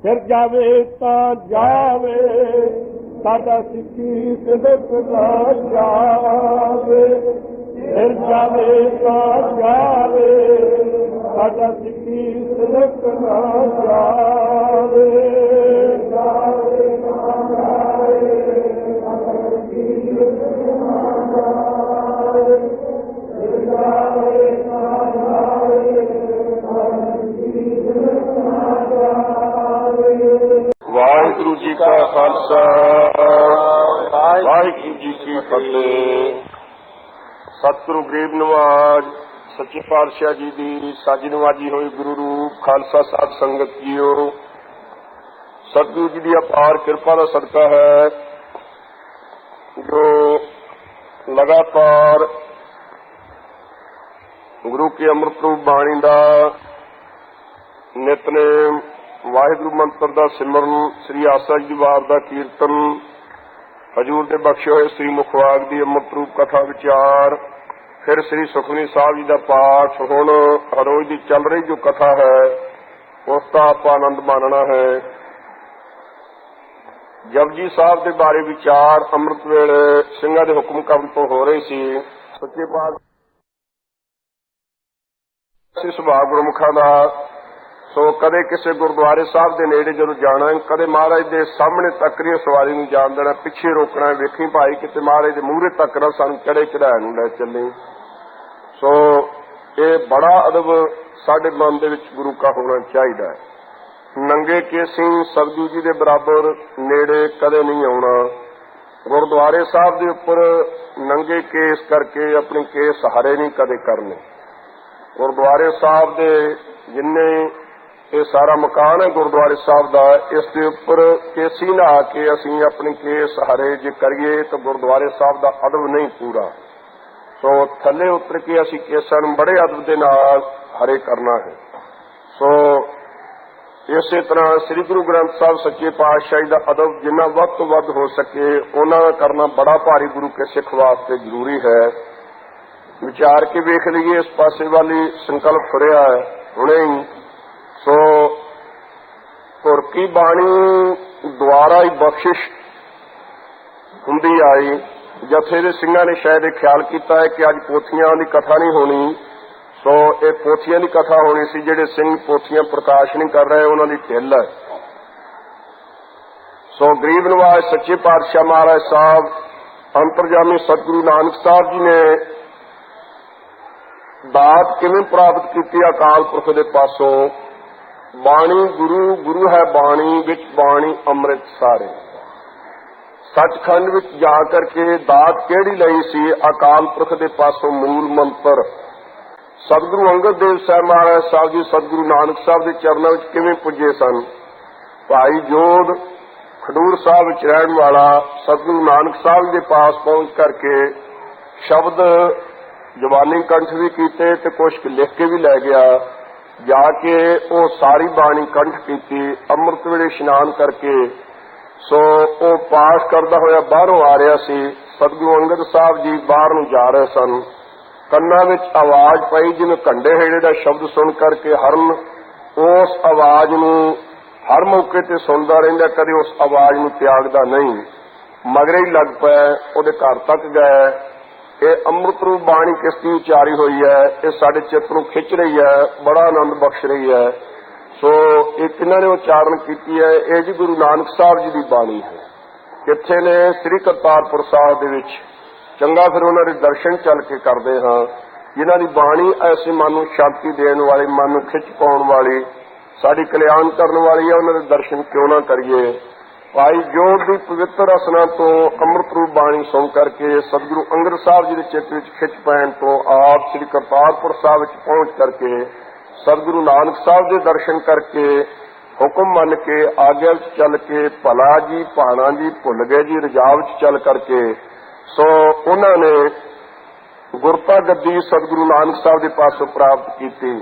फिर जावे तां जावे साडा सिक्खी सिदक ना जावे। फिर जावे तां जावे साडा सिक्खी सिदक ना जावे। वाहिगुरु जी का खालसा वाहिगुरु जी की फतेह। सतगुरु गरीब नवाज सच्चे पातशाह जी की साजी नवाजी हुई गुरु रूप खालसा साध संगत जीओ, सतगुरु जी की अपार कृपा का सदका है जो लगातार गुरु की अमृत रूप बाणी का नितनेम, वाहिगुरु मंत्र का सिमरन, श्री आसा जी वार का कीर्तन, हजूर के बख्शे हुए श्री मुखवाग की अमृत रूप कथा विचार, फिर श्री सुखमनी साहब जी का पाठ, हुण हरोज की चल रही जो कथा है उसका आप आनंद मानना है। जपजी साहब के बारे विचार अमृत वेले सिंघां दे हुक्म करन तो हो रही सी। सच्चे पातशाह सुभाव गुरमुखां दा। सो कदे किसी गुरुद्वारे साहब के नेड़े जदों जाना, कदे महाराज के सामने तकरी सवारी नूं जान देना, पिछे रोकना, वेखी भाई किते महाराज के मूहरे तक ना सानूं चढ़े चढ़ाए नूं लै चले। सो ये बड़ा अदब साडे मन दे विच गुरु का होना चाहिए। नंगे केसी सतगुरु जी के बराबर नेड़े कदे नहीं आउणा। गुरुद्वारे साहब के उपर नंगे केस करके अपने केस हरे नहीं कदे करने। गुरुद्वारे साहब के जिन्ने ये सारा मकान है गुरुद्वारे साहब का, इसके उपर केसी ना आके असी अपने केस हरे जे करिए तो गुरुद्वारे साहब का अदब नहीं पूरा। सो थले उतर के असी केसां नूं बड़े अदब के नाल हरे करना है। सो इसे तरह श्री गुरु ग्रंथ साहब सच्चे पातशाही का अदब जिन्ना वध तो वध हो सके उन्ना करना बड़ा भारी गुरु के सिख वास्ते जरूरी है। विचार के वेख लीए, इस पासे वाली संकल्प फुरिया है हुणे ही। सो तुर की बाणी द्वारा ही बख्शिश हुंदी आई। जथे दे सिंघां ने शायद ये ख्याल किया है कि अज पोथियां की कथा नहीं होनी, सो ये पोथियां की कथा होनी सी। जिहड़े सिंह पोथियां प्रकाश नहीं कर रहे उन्हां दी ढिल है। सो गरीब नवाज सच्चे पातशाह महाराज साहब अंतरजामी सतगुरु नानक साहब जी ने दात किवें प्राप्त की अकाल पुरख दे पासों। बाणी गुरु, गुरु है बाणी, विच बाणी अमृत सारे। सचखंड विच जा करके दात केड़ी लई सी अकाल पुरख दे पासों मूल मंत्र। सतगुरु अंगद देव साहब महाराज साहब जी सतगुरु नानक साहब के चरणों में किवें पुजे सन। भाई जोध खडूर साहब विच रहण वाला सतगुरु नानक साहब के पास पहुंच करके शब्द जवानी कंठ भी कीते ते कुछ लिख के भी लै गया। जाके वो सारी बाणी कंठ की, अमृत वेले इशनान करके सो वो पाठ करदा होया बाहरों आ रहा सी। सतगुरु अंगद साहब जी बाहर नूं जा रहे सन। कन्ना विच आवाज पई जिवें कंडे हेड़े दा शब्द सुन करके हरन उस आवाज नूं हर मौके ते सुनदा रहिंदा, कदे उस आवाज नूं त्यागदा नहीं। मगरे ही लग पए, उहदे घर तक गए। ये अमृत रूप बाणी किसकी उचारी हुई है, ये साडे चित्त नूं खिंच रही है, बड़ा आनंद बख्श रही है। सो एक इन्हां ने उचारण की है, ये जी गुरु नानक साहब जी की बाणी है। कित्थे ने? श्री करतारपुर साहब दे विच। चंगा फिर उन्हां दे दर्शन चल के करदे हां। जिन्हां दी बाणी ऐसे मन नूं शांति देण वाली, मन नूं खिच पाउण वाली, साडी कल्याण करन वाली है, उन्हां दे दर्शन क्यों ना करिए। भाई जोध की पवित्र रसना तो अमृत रूप बाणी सुन करके सतगुरु अंगद साहब जी के चित्त विच खिच पैण तो आप श्री करतारपुर साहब विच पहुंच करके सतगुरु नानक साहब के दर्शन करके हुक्म मन के आज्ञा विच चल के भला जी भाना जी भुल गए जी रजा विच चल करके सो उन्होंने गुरता गद्दी सतगुरु नानक साहब के पासों प्राप्त की।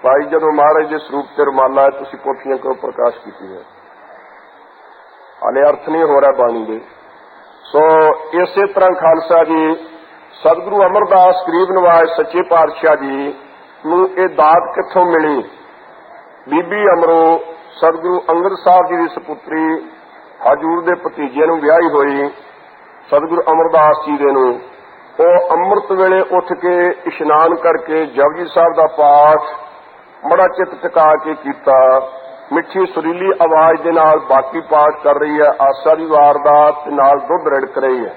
भाई जदों महाराज के स्वरूप ते रमाला है तुसीं पोथियां क्यों प्रकाश की है, हाले अर्थ नहीं हो रहा बाणी दे। सो इसे तरह खालसा जी सतगुरु अमरदास गरीब नवाज सच्चे पातशाह जी नूं ये दात कित्थों मिली। बीबी अमरो ਸਤਿਗੁਰੂ ਅੰਗਦ ਸਾਹਿਬ ਜੀ ਦੀ ਸੁਪੁੱਤਰੀ ਹਜੂਰ ਦੇ ਭਤੀਜੇ ਨੂੰ ਵਿਆਹੀ ਹੋਈ ਸਤਿਗੁਰੂ ਅਮਰਦਾਸ ਜੀ ਦੇ ਨੂੰ ਉਹ ਅੰਮ੍ਰਿਤ ਵੇਲੇ ਉੱਠ ਕੇ ਇਸ਼ਨਾਨ ਕਰਕੇ ਜਪਜੀ ਸਾਹਿਬ ਦਾ ਪਾਠ ਬੜਾ ਚਿੱਤ ਟਿਕਾ ਕੇ ਕੀਤਾ। ਮਿੱਠੀ ਸੁਰੀਲੀ ਆਵਾਜ਼ ਦੇ ਨਾਲ ਬਾਕੀ ਪਾਠ ਕਰ ਰਹੀ ਹੈ, ਆਸਾ ਦੀ ਵਾਰ ਦਾ ਤੇ ਨਾਲ ਦੁੱਧ ਰਿੜਕ ਰਹੀ ਹੈ।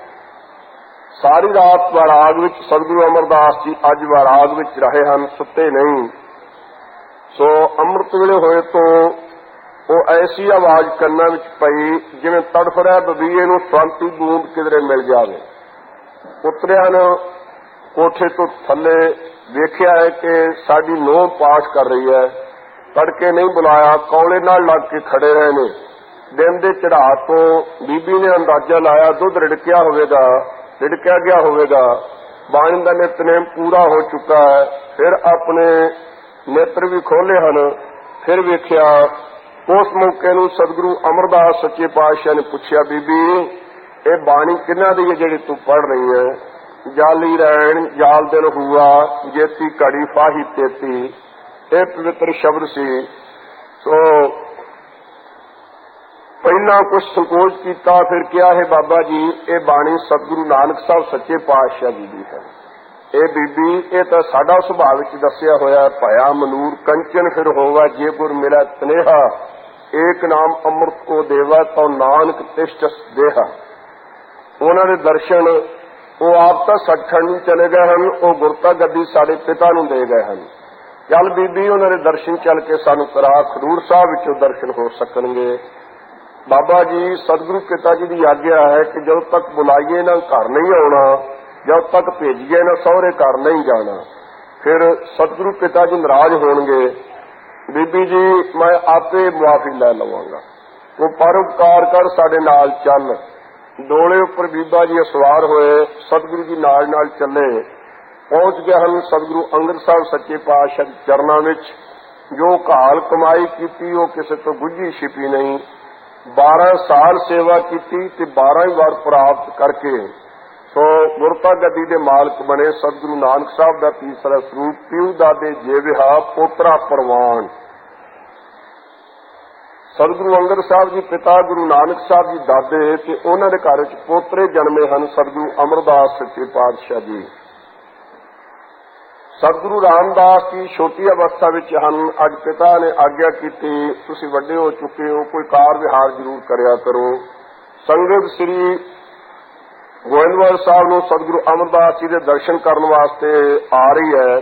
ਸਾਰੀ ਰਾਤ ਵੈਰਾਗ ਵਿੱਚ ਸਤਿਗੁਰੂ ਅਮਰਦਾਸ ਜੀ ਅੱਜ ਵੈਰਾਗ ਵਿੱਚ ਰਹੇ ਹਨ, ਸੁੱਤੇ ਨਹੀਂ। ਸੋ ਅੰਮ੍ਰਿਤ ਵੇਲੇ ਹੋਏ ਤੋਂ ਉਹ ਐਸੀ ਆਵਾਜ਼ ਕੰਨਾਂ ਵਿੱਚ ਪਈ ਜਿਵੇਂ ਤੜਫ ਰਿਹਾ ਬਬੀਏ ਨੂੰ ਸਵੰਤੀ ਬੂੰਦ ਕਿਧਰੇ ਮਿਲ ਜਾਵੇ। ਉਤਰਿਆ ਨੇ ਕੋਠੇ ਤੋਂ ਥੱਲੇ, ਵੇਖਿਆ ਹੈ ਕਿ ਸਾਡੀ ਨੂੰਹ ਪਾਠ ਕਰ ਰਹੀ ਹੈ। ਤੜਕੇ ਨਹੀਂ ਬੁਲਾਇਆ, ਕੌਲੇ ਨਾਲ ਲੱਗ ਕੇ ਖੜੇ ਰਹੇ ਨੇ। ਦਿਨ ਦੇ ਚੜ੍ਹਾਅ ਤੋਂ ਬੀਬੀ ਨੇ ਅੰਦਾਜ਼ਾ ਲਾਇਆ ਦੁੱਧ ਰਿੜਕਿਆ ਗਿਆ ਹੋਵੇਗਾ। ਬਾਣੀ ਦਾ ਨਿਤਨੇਮ ਪੂਰਾ ਹੋ ਚੁੱਕਾ ਹੈ। ਫਿਰ ਆਪਣੇ ਨੇਤਰ ਵੀ ਖੋਲੇ ਹਨ। ਫਿਰ ਵੇਖਿਆ, ਉਸ ਮੌਕੇ ਨੂੰ ਸਤਿਗੁਰੂ ਅਮਰਦਾਸ ਸੱਚੇ ਪਾਤਸ਼ਾਹ ਨੇ ਪੁੱਛਿਆ, ਬੀਬੀ ਇਹ ਬਾਣੀ ਕਿਹਨਾਂ ਦੀ ਹੈ ਜਿਹੜੀ ਤੂੰ ਪੜ੍ਹ ਰਹੀ ਹੈ? ਜਾਲੀ ਰਹਿਣ ਜਾਲ ਦਿਨ ਹੁਆ ਜੇਤੀ ਘੜੀ ਫਾਹੀ ਤੇਤੀ, ਇਹ ਪਵਿੱਤਰ ਸ਼ਬਦ ਸੀ। ਸੋ ਪਹਿਲਾਂ ਕੁਝ ਸੰਕੋਚ ਕੀਤਾ, ਫਿਰ ਕਿਹਾ ਹੈ ਬਾਬਾ ਜੀ ਇਹ ਬਾਣੀ ਸਤਿਗੁਰੂ ਨਾਨਕ ਸਾਹਿਬ ਸੱਚੇ ਪਾਤਸ਼ਾਹ ਜੀ ਦੀ ਹੈ। ਇਹ ਬੀਬੀ ਇਹ ਤਾਂ ਸਾਡਾ ਸੁਭਾਅ ਵਿੱਚ ਦੱਸਿਆ ਹੋਇਆ, ਭਇਆ ਮਨੂਰ ਕੰਚਨ ਫਿਰ ਹੋਵਾ ਜੇ ਗੁਰ ਮਿਲਾ ਤਨੇਹਾ, ਏਕ ਨਾਮ ਅੰਮ੍ਰਿਤ ਕੋ ਦੇਵਾ ਤਉ ਨਾਨਕ ਤਿਸ਼ਟ ਦੇਹਾ। ਉਹਨਾਂ ਦੇ ਦਰਸ਼ਨ, ਉਹ ਆਪ ਤਾਂ ਸੱਚਖੰਡ ਨੂੰ ਚਲੇ ਗਏ ਹਨ, ਉਹ ਗੁਰਤਾ ਗੱਦੀ ਸਾਡੇ ਪਿਤਾ ਨੂੰ ਦੇ ਗਏ ਹਨ। ਚੱਲ ਬੀਬੀ ਉਹਨਾਂ ਦੇ ਦਰਸ਼ਨ ਚੱਲ ਕੇ ਸਾਨੂੰ ਕਰਾ, ਖਡੂਰ ਸਾਹਿਬ ਵਿੱਚੋਂ ਦਰਸ਼ਨ ਹੋ ਸਕਣਗੇ। ਬਾਬਾ ਜੀ ਸਤਿਗੁਰੂ ਪਿਤਾ ਜੀ ਦੀ ਆਗਿਆ ਹੈ ਕਿ ਜਦੋਂ ਤੱਕ ਬੁਲਾਈਏ ਨਾ ਘਰ ਨਹੀਂ ਆਉਣਾ, ਜਦ ਤੱਕ ਭੇਜੀਏ ਨਾ ਸਹੁਰੇ ਘਰ ਨਹੀਂ ਜਾਣਾ। ਫਿਰ ਸਤਿਗੁਰੂ ਪਿਤਾ ਜੀ ਨਾਰਾਜ਼ ਹੋਣਗੇ। ਬੀਬੀ ਜੀ ਮੈਂ ਆਪੇ ਮੁਆਫੀ ਲੈ ਲਵਾਂਗਾ, ਤੂੰ ਪਰਉਪਕਾਰ ਕਰ, ਸਾਡੇ ਨਾਲ ਚੱਲ। ਡੋਲੇ ਉੱਪਰ ਬੀਬਾ ਜੀ ਸਵਾਰ ਹੋਏ, ਸਤਿਗੁਰੂ ਜੀ ਨਾਲ ਚੱਲੇ। ਪਹੁੰਚ ਗਏ ਹਨ ਸਤਿਗੁਰੂ ਅੰਗਦ ਸਾਹਿਬ ਸੱਚੇ ਪਾਤਸ਼ਾਹ ਦੇ ਚਰਨਾਂ ਵਿੱਚ। ਜੋ ਘਾਲ ਕਮਾਈ ਕੀਤੀ ਉਹ ਕਿਸੇ ਤੋਂ ਗੁੱਝੀ ਛਿਪੀ ਨਹੀਂ। 12 ਸਾਲ ਸੇਵਾ ਕੀਤੀ ਤੇ 12 ਹੀ ਵਾਰ ਪ੍ਰਾਪਤ ਕਰਕੇ ਸੋ ਗੁਰਤਾ ਗੱਦੀ ਦੇ ਮਾਲਕ ਬਣੇ। ਸਤਿਗੁਰੂ ਨਾਨਕ ਸਾਹਿਬ ਦਾ ਤੀਸਰਾ ਸਰੂਪ ਪਿਉ ਦਾਦੇ ਜੇਵਿਹਾ ਪੋਤਰਾ ਪ੍ਰਵਾਨ। ਸਤਿਗੁਰੂ ਅੰਗਦ ਸਾਹਿਬ ਜੀ ਪਿਤਾ, ਗੁਰੂ ਨਾਨਕ ਸਾਹਿਬ ਜੀ ਦਾਦੇ, ਤੇ ਉਹਨਾਂ ਦੇ ਘਰ ਵਿੱਚ ਪੋਤਰੇ ਜਨਮੇ ਹਨ ਸਤਿਗੁਰੂ ਅਮਰਦਾਸ ਸੱਚੇ ਪਾਤਸ਼ਾਹ ਜੀ। ਸਤਿਗੁਰੂ ਰਾਮਦਾਸ ਜੀ ਛੋਟੀ ਅਵਸਥਾ ਵਿੱਚ ਹਨ। ਅੱਜ ਪਿਤਾ ਨੇ ਆਗਿਆ ਕੀਤੀ, ਤੁਸੀਂ ਵੱਡੇ ਹੋ ਚੁੱਕੇ ਹੋ, ਕੋਈ ਕਾਰ ਵਿਹਾਰ ਜ਼ਰੂਰ ਕਰਿਆ ਕਰੋ। ਸੰਗਤ ਸ੍ਰੀ ਗੋਇੰਦਵਾਲ ਸਾਹਿਬ ਨੂੰ ਸਤਿਗੁਰੂ ਅਮਰਦਾਸ ਜੀ ਦੇ ਦਰਸ਼ਨ ਕਰਨ ਵਾਸਤੇ ਆ ਰਹੀ ਹੈ।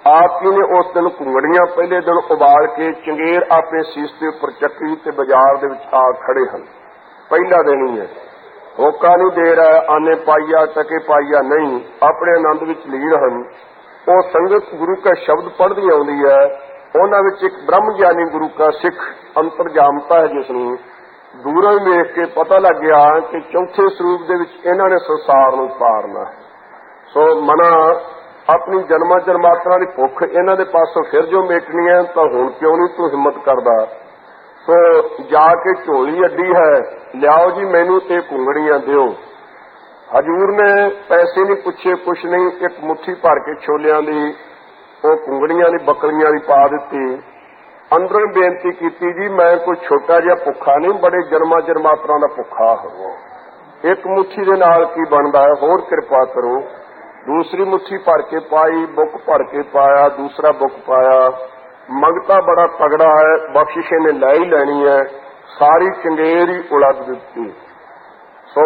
ਆਪ ਜੀ ਨੇ ਉਸ ਦਿਨ ਘੁੰਗੜੀਆਂ ਪਹਿਲੇ ਦਿਨ ਉਬਾਲ ਕੇ ਚੰਗੇਰ ਆਪੇ ਸੀਸ ਦੇ ਉੱਪਰ ਚੱਕੀ ਤੇ ਬਾਜ਼ਾਰ ਦੇ ਵਿੱਚ ਆ ਖੜੇ ਹਨ। ਪਹਿਲਾ ਦਿਨ ਹੀ ਹੈ, ਹੋਕਾ ਨਹੀਂ ਦੇ ਰਿਹਾ, ਆਨੇ ਪਾਈਆ ਟਕੇ ਪਾਈਆ ਨਹੀਂ, ਆਪਣੇ ਆਨੰਦ ਵਿੱਚ ਲੀਨ ਹਨ। ਉਹ ਸੰਗਤ ਗੁਰੂ ਕਾ ਸ਼ਬਦ ਪੜ੍ਹਦੀ ਆਉਂਦੀ ਹੈ। ਉਹਨਾਂ ਵਿੱਚ ਇੱਕ ਬ੍ਰਹਮ ਗਿਆਨੀ ਗੁਰੂ ਕਾ ਸਿੱਖ ਅੰਤਰਜਾਮਤਾ ਹੈ, ਜਿਸ ਨੂੰ ਦੂਰੋਂ ਹੀ ਵੇਖ ਕੇ ਪਤਾ ਲੱਗ ਗਿਆ ਕਿ ਚੌਥੇ ਸਰੂਪ ਦੇ ਵਿੱਚ ਇਹਨਾਂ ਨੇ ਸੰਸਾਰ ਨੂੰ ਪਾਰਨਾ ਹੈ। ਸੋ ਮਨਾ ਆਪਣੀ ਜਨਮਾਂ ਜਨਮਾਤਰਾ ਦੀ ਭੁੱਖ ਇਹਨਾਂ ਦੇ ਪਾਸੋਂ ਫਿਰ ਜੋ ਮੇਟਣੀ ਹੈ, ਤਾਂ ਹੁਣ ਕਿਉਂ ਨਹੀਂ ਤੂੰ ਹਿੰਮਤ ਕਰਦਾ? ਸੋ ਜਾ ਕੇ ਝੋਲੀ ਅੱਡੀ ਹੈ, ਲਿਆਓ ਜੀ ਮੈਨੂੰ ਇਹ ਘੁੰਗੜੀਆਂ ਦਿਓ। ਹਜੂਰ ਨੇ ਪੈਸੇ ਨਹੀਂ ਪੁੱਛੇ, ਕੁਛ ਨਹੀਂ, ਇੱਕ ਮੁੱਠੀ ਭਰ ਕੇ ਛੋਲਿਆਂ ਦੀ ਉਹ ਘੁੰਗੜੀਆਂ ਦੀ ਬੱਕਲੀਆਂ ਦੀ ਪਾ ਦਿੱਤੀ। ਅੰਦਰੋਂ ਬੇਨਤੀ ਕੀਤੀ, ਜੀ ਮੈਂ ਕੋਈ ਛੋਟਾ ਜਿਹਾ ਭੁੱਖਾ ਨਹੀਂ, ਬੜੇ ਜਨਮਾਂ ਜਨਮਾਤਰਾਂ ਦਾ ਭੁੱਖਾ ਹਾਂ। ਇੱਕ ਮੁੱਠੀ ਦੇ ਨਾਲ ਕੀ ਬਣਦਾ ਹੈ, ਹੋਰ ਕਿਰਪਾ ਕਰੋ। ਦੂਸਰੀ ਮੁੱਠੀ ਭਰ ਕੇ ਪਾਈ, ਬੁੱਕ ਭਰ ਕੇ ਪਾਇਆ, ਦੂਸਰਾ ਬੁੱਕ ਪਾਇਆ। ਮੰਗਤਾ ਬੜਾ ਤਗੜਾ ਹੈ, ਬਖਸ਼ਿਸ਼ ਨੇ ਲੈ ਹੀ ਲੈਣੀ ਹੈ। ਸਾਰੀ ਚੰਗੇਰ ਹੀ ਉਲੱਦ ਦਿੱਤੀ। ਸੋ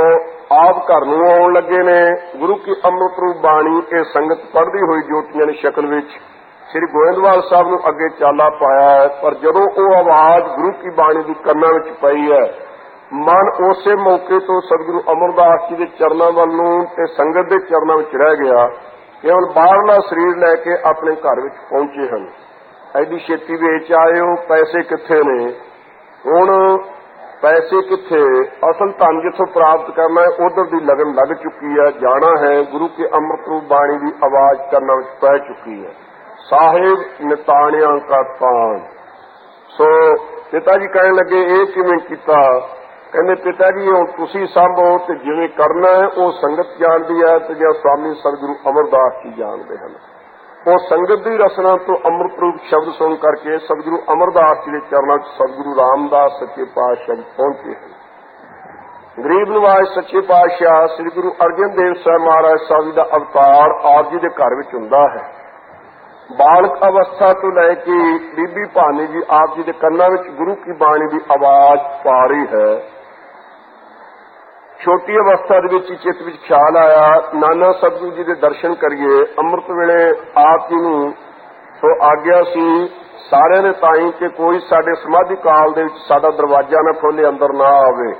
ਆਪ ਘਰ ਨੂੰ ਆਉਣ ਲੱਗੇ ਨੇ। ਗੁਰੂ ਕੀ ਅੰਮ੍ਰਿਤ ਰੂਪ ਬਾਣੀ ਇਹ ਸੰਗਤ ਪੜ੍ਹਦੀ ਹੋਈ ਜੋਤੀਆਂ ਦੀ ਸ਼ਕਲ ਵਿੱਚ ਸ੍ਰੀ ਗੋਇੰਦਵਾਲ ਸਾਹਿਬ ਨੂੰ ਅੱਗੇ ਚਾਲਾ ਪਾਇਆ ਹੈ। ਪਰ ਜਦੋਂ ਉਹ ਆਵਾਜ਼ ਗੁਰੂ ਕੀ ਬਾਣੀ ਦੀ ਕੰਨਾਂ ਵਿੱਚ ਪਈ ਹੈ, ਮਨ ਉਸੇ ਮੌਕੇ ਤੋਂ ਸਤਿਗੁਰੂ ਅਮਰਦਾਸ ਜੀ ਦੇ ਚਰਨਾਂ ਵੱਲ ਨੂੰ ਤੇ ਸੰਗਤ ਦੇ ਚਰਨਾਂ ਵਿੱਚ ਰਹਿ ਗਿਆ। ਕੇਵਲ ਬਾਹਰਲਾ ਸਰੀਰ ਲੈ ਕੇ ਆਪਣੇ ਘਰ ਵਿੱਚ ਪਹੁੰਚੇ ਹਨ। ਐਡੀ ਛੇਤੀ ਵੇਚ ਆਏ ਹੋ, ਪੈਸੇ ਕਿੱਥੇ ਨੇ? ਹੁਣ ਪੈਸੇ ਕਿੱਥੇ? ਅਸਲ ਧਨ ਜਿੱਥੋਂ ਪ੍ਰਾਪਤ ਕਰਨਾ ਹੈ ਉਧਰ ਦੀ ਲਗਨ ਲੱਗ ਚੁੱਕੀ ਹੈ। ਜਾਣਾ ਹੈ, ਗੁਰੂ ਕੇ ਅੰਮ੍ਰਿਤ ਰੂਪ ਬਾਣੀ ਦੀ ਆਵਾਜ਼ ਕੰਨਾਂ ਵਿੱਚ ਪੈ ਚੁੱਕੀ ਹੈ। ਸਾਹਿਬ ਨਿਤਾਣਿਆਂ ਕਾ ਤਾਣ। ਸੋ ਪਿਤਾ ਜੀ ਕਹਿਣ ਲੱਗੇ, ਇਹ ਕਿਵੇਂ ਕੀਤਾ? ਕਹਿੰਦੇ, ਪਿਤਾ ਜੀ ਹੁਣ ਤੁਸੀਂ ਸੰਭੋ ਤੇ ਜਿਵੇਂ ਕਰਨਾ ਹੈ ਉਹ ਸੰਗਤ ਜਾਣਦੀ ਹੈ ਤੇ ਜਾਂ ਸਵਾਮੀ ਸਤਿਗੁਰੂ ਅਮਰਦਾਸ ਜੀ ਜਾਣਦੇ ਹਨ। ਉਹ ਸੰਗਤ ਦੀ ਰਸਨਾ ਤੋਂ ਅੰਮ੍ਰਿਤ ਰੂਪ ਸ਼ਬਦ ਸੁਣ ਕਰਕੇ ਸਤਿਗੁਰੂ ਅਮਰਦਾਸ ਜੀ ਦੇ ਚਰਨਾਂ 'ਚ ਸਤਿਗੁਰੂ ਰਾਮਦਾਸ ਸੱਚੇ ਪਾਤਸ਼ਾਹ ਪਹੁੰਚੇ ਹਨ। ਗਰੀਬ ਨਿਵਾਜ ਸੱਚੇ ਪਾਤਸ਼ਾਹ ਸ੍ਰੀ ਗੁਰੂ ਅਰਜਨ ਦੇਵ ਸਾਹਿਬ ਮਹਾਰਾਜ ਸਾਹਿਬ ਜੀ ਦਾ ਅਵਤਾਰ ਆਪ ਜੀ ਦੇ ਘਰ ਵਿੱਚ ਹੁੰਦਾ ਹੈ। ਬਾਲਕ ਅਵਸਥਾ ਤੋਂ ਲੈ ਕੇ ਬੀਬੀ ਭਾਨੀ ਜੀ ਆਪ ਜੀ ਦੇ ਕੰਨਾਂ ਵਿੱਚ ਗੁਰੂ ਕੀ ਬਾਣੀ ਦੀ ਆਵਾਜ਼ ਪਾ ਰਹੀ ਹੈ। ਛੋਟੀ ਅਵਸਥਾ ਦੇ ਵਿੱਚ ਚਿੱਤ ਵਿੱਚ ਖਿਆਲ ਆਇਆ ਨਾਨਾ ਸਤਿਗੁਰੂ ਜੀ ਦੇ ਦਰਸ਼ਨ ਕਰੀਏ। ਅੰਮ੍ਰਿਤ ਵੇਲੇ ਆਪ ਜੀ ਨੂੰ ਸੋ ਆਗਿਆ ਸੀ ਸਾਰਿਆਂ ਨੇ ਤਾਈਂ ਕਿ ਕੋਈ ਸਾਡੇ ਸਮਾਧੀ ਕਾਲ ਦੇ ਵਿੱਚ ਸਾਡਾ ਦਰਵਾਜ਼ਾ ਨਾ ਖੋਲੇ, ਅੰਦਰ ਨਾ ਆਵੇ।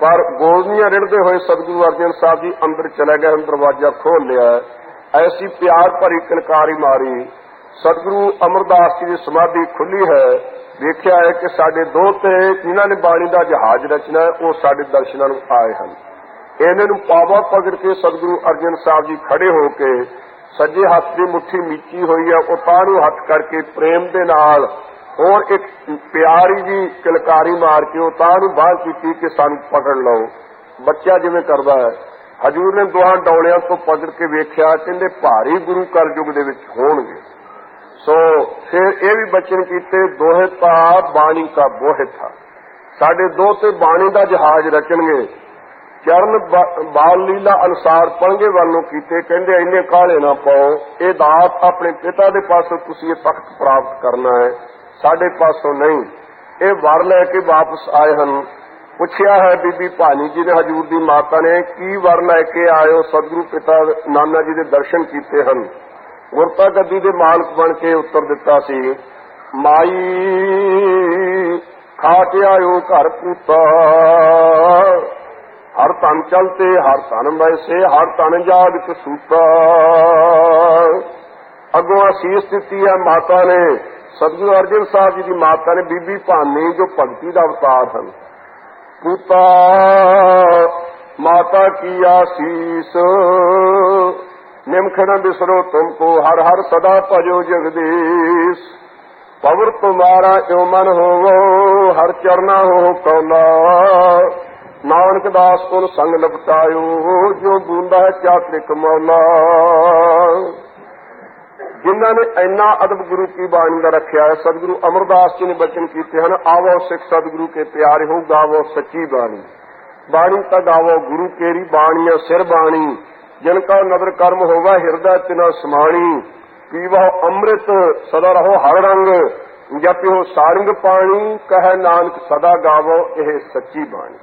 ਪਰ ਗੋਲੀਆਂ ਰਿੜਦੇ ਹੋਏ ਸਤਿਗੁਰੂ ਅਰਜਨ ਸਾਹਿਬ ਜੀ ਅੰਦਰ ਚਲੇ ਗਏ, ਦਰਵਾਜ਼ਾ ਖੋਲ ਲਿਆ। ਐਸੀ ਪਿਆਰ ਭਰੀ ਕਿਲਕਾਰੀ ਮਾਰੀ। ਸਤਿਗੁਰੂ ਅਮਰਦਾਸ ਜੀ ਦੀ ਸਮਾਧੀ ਖੁੱਲੀ ਹੈ। ਵੇਖਿਆ ਹੈ ਕਿ ਸਾਡੇ ਦੋਤੇ ਜਿਨ੍ਹਾਂ ਨੇ ਬਾਣੀ ਦਾ ਜਹਾਜ਼ ਰਚਨਾ ਹੈ ਉਹ ਸਾਡੇ ਦਰਸ਼ਨਾਂ ਨੂੰ ਆਏ ਹਨ। ਇਹਨਾਂ ਨੂੰ ਪਾਵਾ ਪਕੜ ਕੇ ਸਤਿਗੁਰੂ ਅਰਜਨ ਸਾਹਿਬ ਜੀ ਖੜੇ ਹੋ ਕੇ ਸੱਜੇ ਹੱਥ ਦੀ ਮੁੱਠੀ ਮੀਚੀ ਹੋਈ ਹੈ, ਉਹ ਤਾਂ ਨੂੰ ਹੱਥ ਕਰਕੇ ਪ੍ਰੇਮ ਦੇ ਨਾਲ ਹੋਰ ਇੱਕ ਪਿਆਰੀ ਜੀ ਕਿਲਕਾਰੀ ਮਾਰ ਕੇ ਉਹ ਤਾਂ ਨੂੰ ਬਾਹਰ ਕੀਤੀ ਕਿ ਸਾਨੂੰ ਪਕੜ ਲਓ। ਬੱਚਾ ਜਿਵੇਂ ਕਰਦਾ ਹੈ। ਹਜੂਰ ਨੇ ਦੋਹਾਂ ਡੌਲਿਆਂ ਤੋਂ ਪਕੜ ਕੇ ਵੇਖਿਆ, ਕਹਿੰਦੇ ਭਾਰੀ ਗੁਰੂ ਕਲਯੁਗ ਦੇ ਵਿੱਚ ਹੋਣਗੇ। ਸੋ ਫਿਰ ਇਹ ਵੀ ਬਚਨ ਕੀਤੇ ਦੋਹੇ ਤਾਂ ਬਾਣੀ ਕਾ ਬੋਹਿ ਥਾ, ਸਾਡੇ ਦੋ ਤੇ ਬਾਣੀ ਦਾ ਜਹਾਜ਼ ਰਚਣਗੇ। ਚਰਨ ਬਾਲ ਲੀਲਾ ਅਨੁਸਾਰ ਪੜ੍ਹਗੇ ਵੱਲੋਂ ਕੀਤੇ। ਕਹਿੰਦੇ ਇੰਨੇ ਕਾਹਲੇ ਨਾ ਪਾਓ, ਇਹ ਦਾਤ ਆਪਣੇ ਪਿਤਾ ਦੇ ਪਾਸੋਂ ਤੁਸੀਂ ਇਹ ਤਖਤ ਪ੍ਰਾਪਤ ਕਰਨਾ ਹੈ, ਸਾਡੇ ਪਾਸੋਂ ਨਹੀਂ। ਇਹ ਵਰ ਲੈ ਕੇ ਵਾਪਸ ਆਏ ਹਨ। ਪੁੱਛਿਆ ਹੈ ਬੀਬੀ ਭਾਨੀ ਜੀ ਨੇ ਹਜੂਰ ਦੀ ਮਾਤਾ ਨੇ, ਕੀ ਵਰ ਲੈ ਕੇ ਆਇਓ? ਸਤਿਗੁਰੂ ਪਿਤਾ ਨਾਨਾ ਜੀ ਦੇ ਦਰਸ਼ਨ ਕੀਤੇ ਹਨ। ਗੁਰਤਾ ਗੱਦੀ ਦੇ ਮਾਲਕ ਬਣ ਕੇ ਉੱਤਰ ਦਿੱਤਾ ਸੀ, ਮਾਈ ਖਾ ਕੇ ਆਇਓ ਘਰ ਪੂਤਾ, ਹਰ ਤਨ ਚਲਤੇ ਹਰ ਤਨ ਵੈਸੇ, ਹਰ ਤਨ ਜਾਗ ਕਸੂਤਾ। ਅੱਗੋਂ ਅਸੀਸ ਦਿੱਤੀ ਹੈ ਮਾਤਾ ਨੇ, ਸਤਿਗੁਰੂ ਅਰਜਨ ਸਾਹਿਬ ਜੀ ਦੀ ਮਾਤਾ ਨੇ, ਬੀਬੀ ਭਾਨੀ ਜੋ ਭਗਤੀ ਦਾ ਅਵਤਾਰ ਹਨ। ਪੂਤਾ ਮਾਤਾ ਕੀ ਆਸੀਸ, ਨਿਮਖ न बिसरो तुमको, हर हर सदा भजो जगदीश। पवर तुम्हारा जो मन होवो, हर चरना हो कौला। नानक दास उन संग लपटायो, जो बूंदा है चातरिक मौला। जिन्हों ने इन्ना अदब गुरु की बाणी का रखा है। सतगुरु अमरदास जी ने बचन किए हैं, आवो सिख सतगुरु के प्यारे हो, गावो सच्ची बाणी। बाणी का गावो गुरु केरी, बाणिया सिर बाणी। जिनका नदर कर्म होगा हृदय तिना समाणी। पीवो अमृत सदा रहो हर रंग, जपियो सारंग पाणी। कह नानक सदा गावो यह सच्ची बाणी।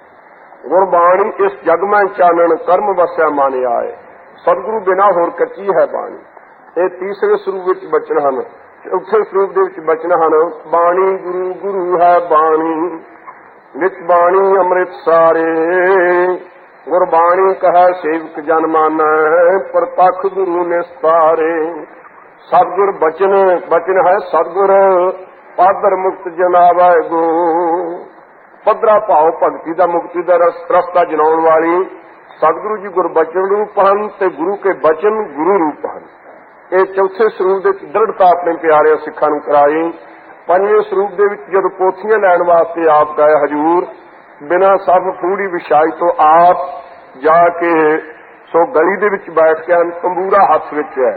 गुरबाणी इस जग में चानन, कर्म वस्या माने आए। सतगुरु बिना होर कच्ची है बाणी। ये तीसरे स्वरूप विच बचन हन। चौथे स्वरूप दे विच बचन हन, बाणी गुरु गुरु है बाणी, विच बाणी अमृत सारे। गुरबाणी कह सेवक जन माना, प्रतख गुरु ने सतारे। सतगुर बचन बचन है सतगुर, पादर मुक्त जनावा गो। पदरा भाव भगती का मुक्ति का रस्ता जनाउण वाली सतगुरु जी गुरबचन रूप हन ते गुरु के बचन गुरु रूप हन। ये चौथे स्वरूप दे दृढ़ता अपने प्यारे सिखां नूं कराई। पंजवें स्वरूप दे विच जदों पोथियां लैण वास्ते आप गए हजूर, बिना सब फूड़ी विछाई तो आप जाके सो गली दे विच बैठ के तंबूरा हथ विच है,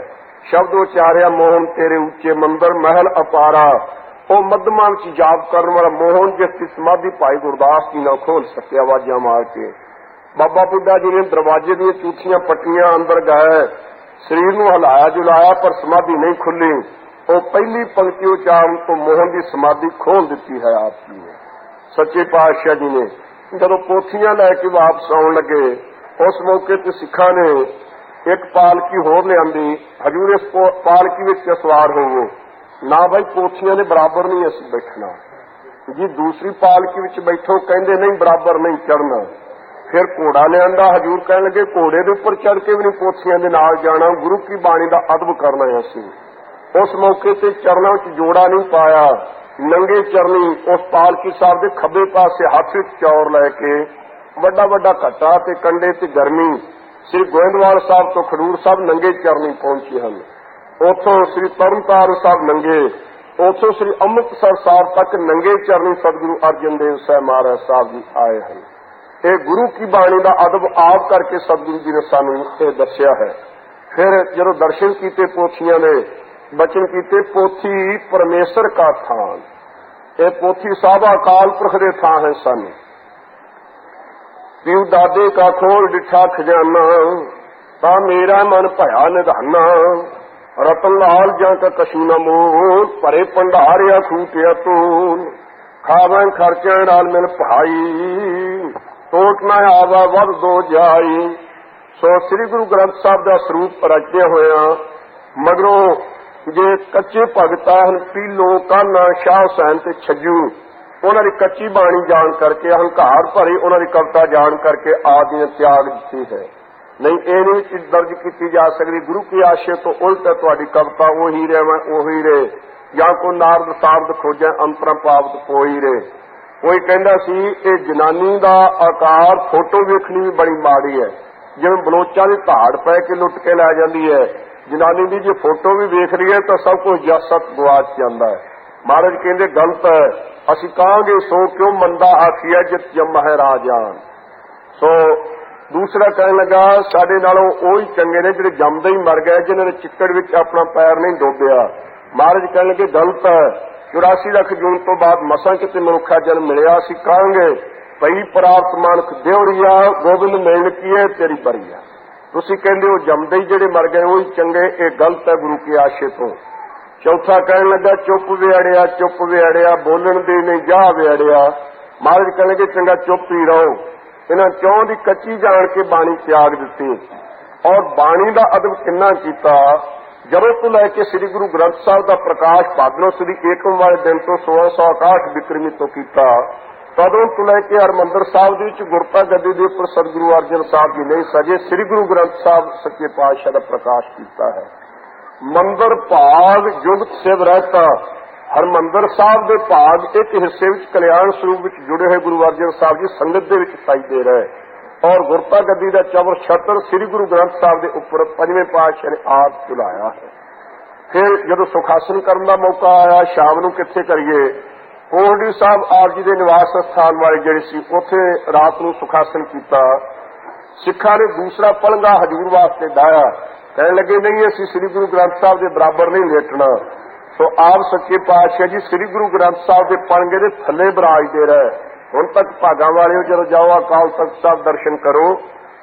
शब्द उचारिया मोहन तेरे उच्चे मंदिर महल अपारा। ਉਹ ਮੱਧਮਾਂ ਵਿੱਚ ਜਾਪ ਕਰਨ ਵਾਲਾ ਮੋਹਨ ਜਿਸ ਦੀ ਸਮਾਧੀ ਭਾਈ ਗੁਰਦਾਸ ਜੀ ਨਾਲ ਖੋਲ ਸਕਿਆ ਆਵਾਜ਼ਾਂ ਮਾਰ ਕੇ। ਬਾਬਾ ਬੁੱਢਾ ਜੀ ਨੇ ਦਰਵਾਜ਼ੇ ਦੀਆਂ ਚੂਠੀਆਂ ਪੱਟੀਆਂ, ਅੰਦਰ ਗਏ, ਸਰੀਰ ਨੂੰ ਹਿਲਾਇਆ ਜੁਲਾਇਆ ਪਰ ਸਮਾਧੀ ਨਹੀਂ ਖੁੱਲੀ। ਉਹ ਪਹਿਲੀ ਪੰਕਤੀ ਉਚਾਰਨ ਤੋਂ ਮੋਹਨ ਦੀ ਸਮਾਧੀ ਖੋਲ ਦਿੱਤੀ ਹੈ ਆਪ ਜੀ ਨੇ, ਸੱਚੇ ਪਾਤਸ਼ਾਹ ਜੀ ਨੇ। ਜਦੋਂ ਪੋਥੀਆਂ ਲੈ ਕੇ ਵਾਪਸ ਆਉਣ ਲੱਗੇ ਉਸ ਮੌਕੇ ਤੇ ਸਿੱਖਾਂ ਨੇ ਇੱਕ ਪਾਲਕੀ ਹੋਰ ਲਿਆਂਦੀ। ਹਜੂਰ ਇਸ ਪਾਲਕੀ ਵਿੱਚ ਸਵਾਰ ਹੋਵੋ ना भाई, पोथियां ने बराबर नहीं असी बैठना जी, दूसरी पालकी विच बैठो। कहंदे नहीं बराबर नहीं चढ़ना। फिर घोड़ा लिया। हजूर कहने लगे घोड़े के उपर चढ़ के भी नहीं पोथियां दे नाल जाना, गुरु की बाणी का अदब करना है असी। उस मौके ते चरणों च जोड़ा नहीं पाया, नंगे चरनी उस पालकी साहब के खब्बे पासे हथ विच चौर लैके वड्डा वड्डा घट्टा ते कंडे ते गर्मी श्री गोइंदवाल साहब तो खडूर साहब नंगे चरनी पहुंचे हैं। उथों श्री तरनताਰਨ साहब नंगे, उथों श्री अमृतसर साहब तक नंगे चरनी सतगुरु अर्जन देव साहब महाराज साहब जी आए हैं। ये गुरु की बाणी का अदब आप करके सतगुरु जी ने सानू ये दस्या है। फिर जो दर्शन किए पोथियां ने बचन कीते पोथी परमेश्वर का थान। ये पोथी साहब अकाल पुरख दे थां है सन। पीऊ दादे का खोल डिठा खजाना, ता मेरा मन भया निधाना। रतन लाल जा का कशू न मोल, भरे भंडारिया खूटिया तूल। खावे खर्चे नाल मिल पहाई, टोट न आवा वध दो जाई। सो श्री गुरु ग्रंथ साहब का स्वरूप रचदे होया मगरों जे कच्चे भगता हन पीलो काना शाह हुसैन ते छज्जू, उन्हां दी कच्ची बाणी जान करके अहंकार भरी उन्हां दी कविता जान करके आदि ने त्याग दी है। नहीं ये नहीं दर्ज की जा सकती। गुरु के आशे तो उल्ट है तुहाडी कविता ओही रहे मैं ओही रहे, या कोई नारद सारद खोजे अंतरा पावत पोई रहे। कोई कहंदा सी ये जनानी दा आकार फोटो वेखनी भी बड़ी माड़ी है, जिवें बलोचां दी धाड़ पै के लुट के लै जांदी है। जनानी दी जे फोटो भी वेख रही है तो सब कुछ जसत गवाच जांदा है। महाराज कहंदे गलत है। असीं कहांगे सो क्यों मंदा आखिया जित जम है राजान। सो दूसरा कहने लगा साडे नालों ओही चंगे ने जिहड़े जमदे ही मर गए, जिन्हां ने चिक्कड़ विच अपना पैर नहीं डोबिया। महाराज कहने लगे गलत है। 84 लाख जून तो बाद मसां किते मनुखा जन्म मिलिया। असीं कहांगे भई प्राप्त मानक देवड़िया गोबिंद मिलन की है तेरी बरिया। तुसीं कहंदे हो जमदे ही जिहड़े मर गए ओही चंगे, ये गलत है गुरु के आशे तो। चौथा कहने लगा चुप वेड़िया बोलन दे नहीं जा वेड़िया। महाराज कहने लगे चंगा चुप ही रहो। इन्हां चौं दी कच्ची जान के बाणी त्याग दिती और बाणी दा अदब किन्ना कीता। ਜਦੋਂ ਤੋਂ ਲੈ ਕੇ ਸ੍ਰੀ ਗੁਰੂ ਗ੍ਰੰਥ ਸਾਹਿਬ ਦਾ ਪ੍ਰਕਾਸ਼ ਭਾਦਰੋਂ ਸੁਦੀ ਏਕਮ ਵਾਲੇ ਦਿਨ ਤੋਂ 1661 ਬਿਕਰਮੀ ਤੋਂ ਕੀਤਾ, ਤਦੋਂ ਤੋਂ ਲੈ ਕੇ ਹਰਿਮੰਦਰ ਸਾਹਿਬ ਦੇ ਵਿੱਚ ਗੁਰਤਾ ਗੱਦੀ ਦੇ ਉੱਪਰ ਸਤਿਗੁਰੂ ਅਰਜਨ ਸਾਹਿਬ ਜੀ ਨੇ ਸਜੇ ਸ੍ਰੀ ਗੁਰੂ ਗ੍ਰੰਥ ਸਾਹਿਬ ਸੱਚੇ ਪਾਤਸ਼ਾਹ ਦਾ ਪ੍ਰਕਾਸ਼ ਕੀਤਾ ਹੈ। ਮੰਦਰ ਭਾਗ ਜੁਗਤ ਸਿਵ ਰਹਿਤਾ। ਹਰਿਮੰਦਰ ਸਾਹਿਬ ਦੇ ਭਾਗ ਇੱਕ ਹਿੱਸੇ ਵਿੱਚ ਕਲਿਆਣ ਸਰੂਪ ਵਿੱਚ ਜੁੜੇ ਹੋਏ ਗੁਰੂ ਅਰਜਨ ਸਾਹਿਬ ਜੀ ਸੰਗਤ ਦੇ ਵਿੱਚ ਸਾਈ ਦੇ ਰਹੇ और गुरता गद्दी का चवर छत्र श्री गुरु ग्रंथ साहब के उपर पंजवें पातशाह ने आप चलाया है। फिर जो सुखासन करने का मौका आया शाम को कित्थे करिए, कोहली साहब आप जी के निवास स्थान वाले जिहड़े सी उत्थे रात को सुखासन किया। सिखा ने दूसरा पलंगा हजूर वास्ते डाया, कहने लगे नहीं असीं श्री गुरु ग्रंथ साहब के बराबर नहीं लेटना। तो आप सच्चे पातशाह जी श्री गुरु ग्रंथ साहब के पलंगे के थले बराजते रहे। हुण तक भागा वाले जब जाओ अकाल तख्त साहब दर्शन करो,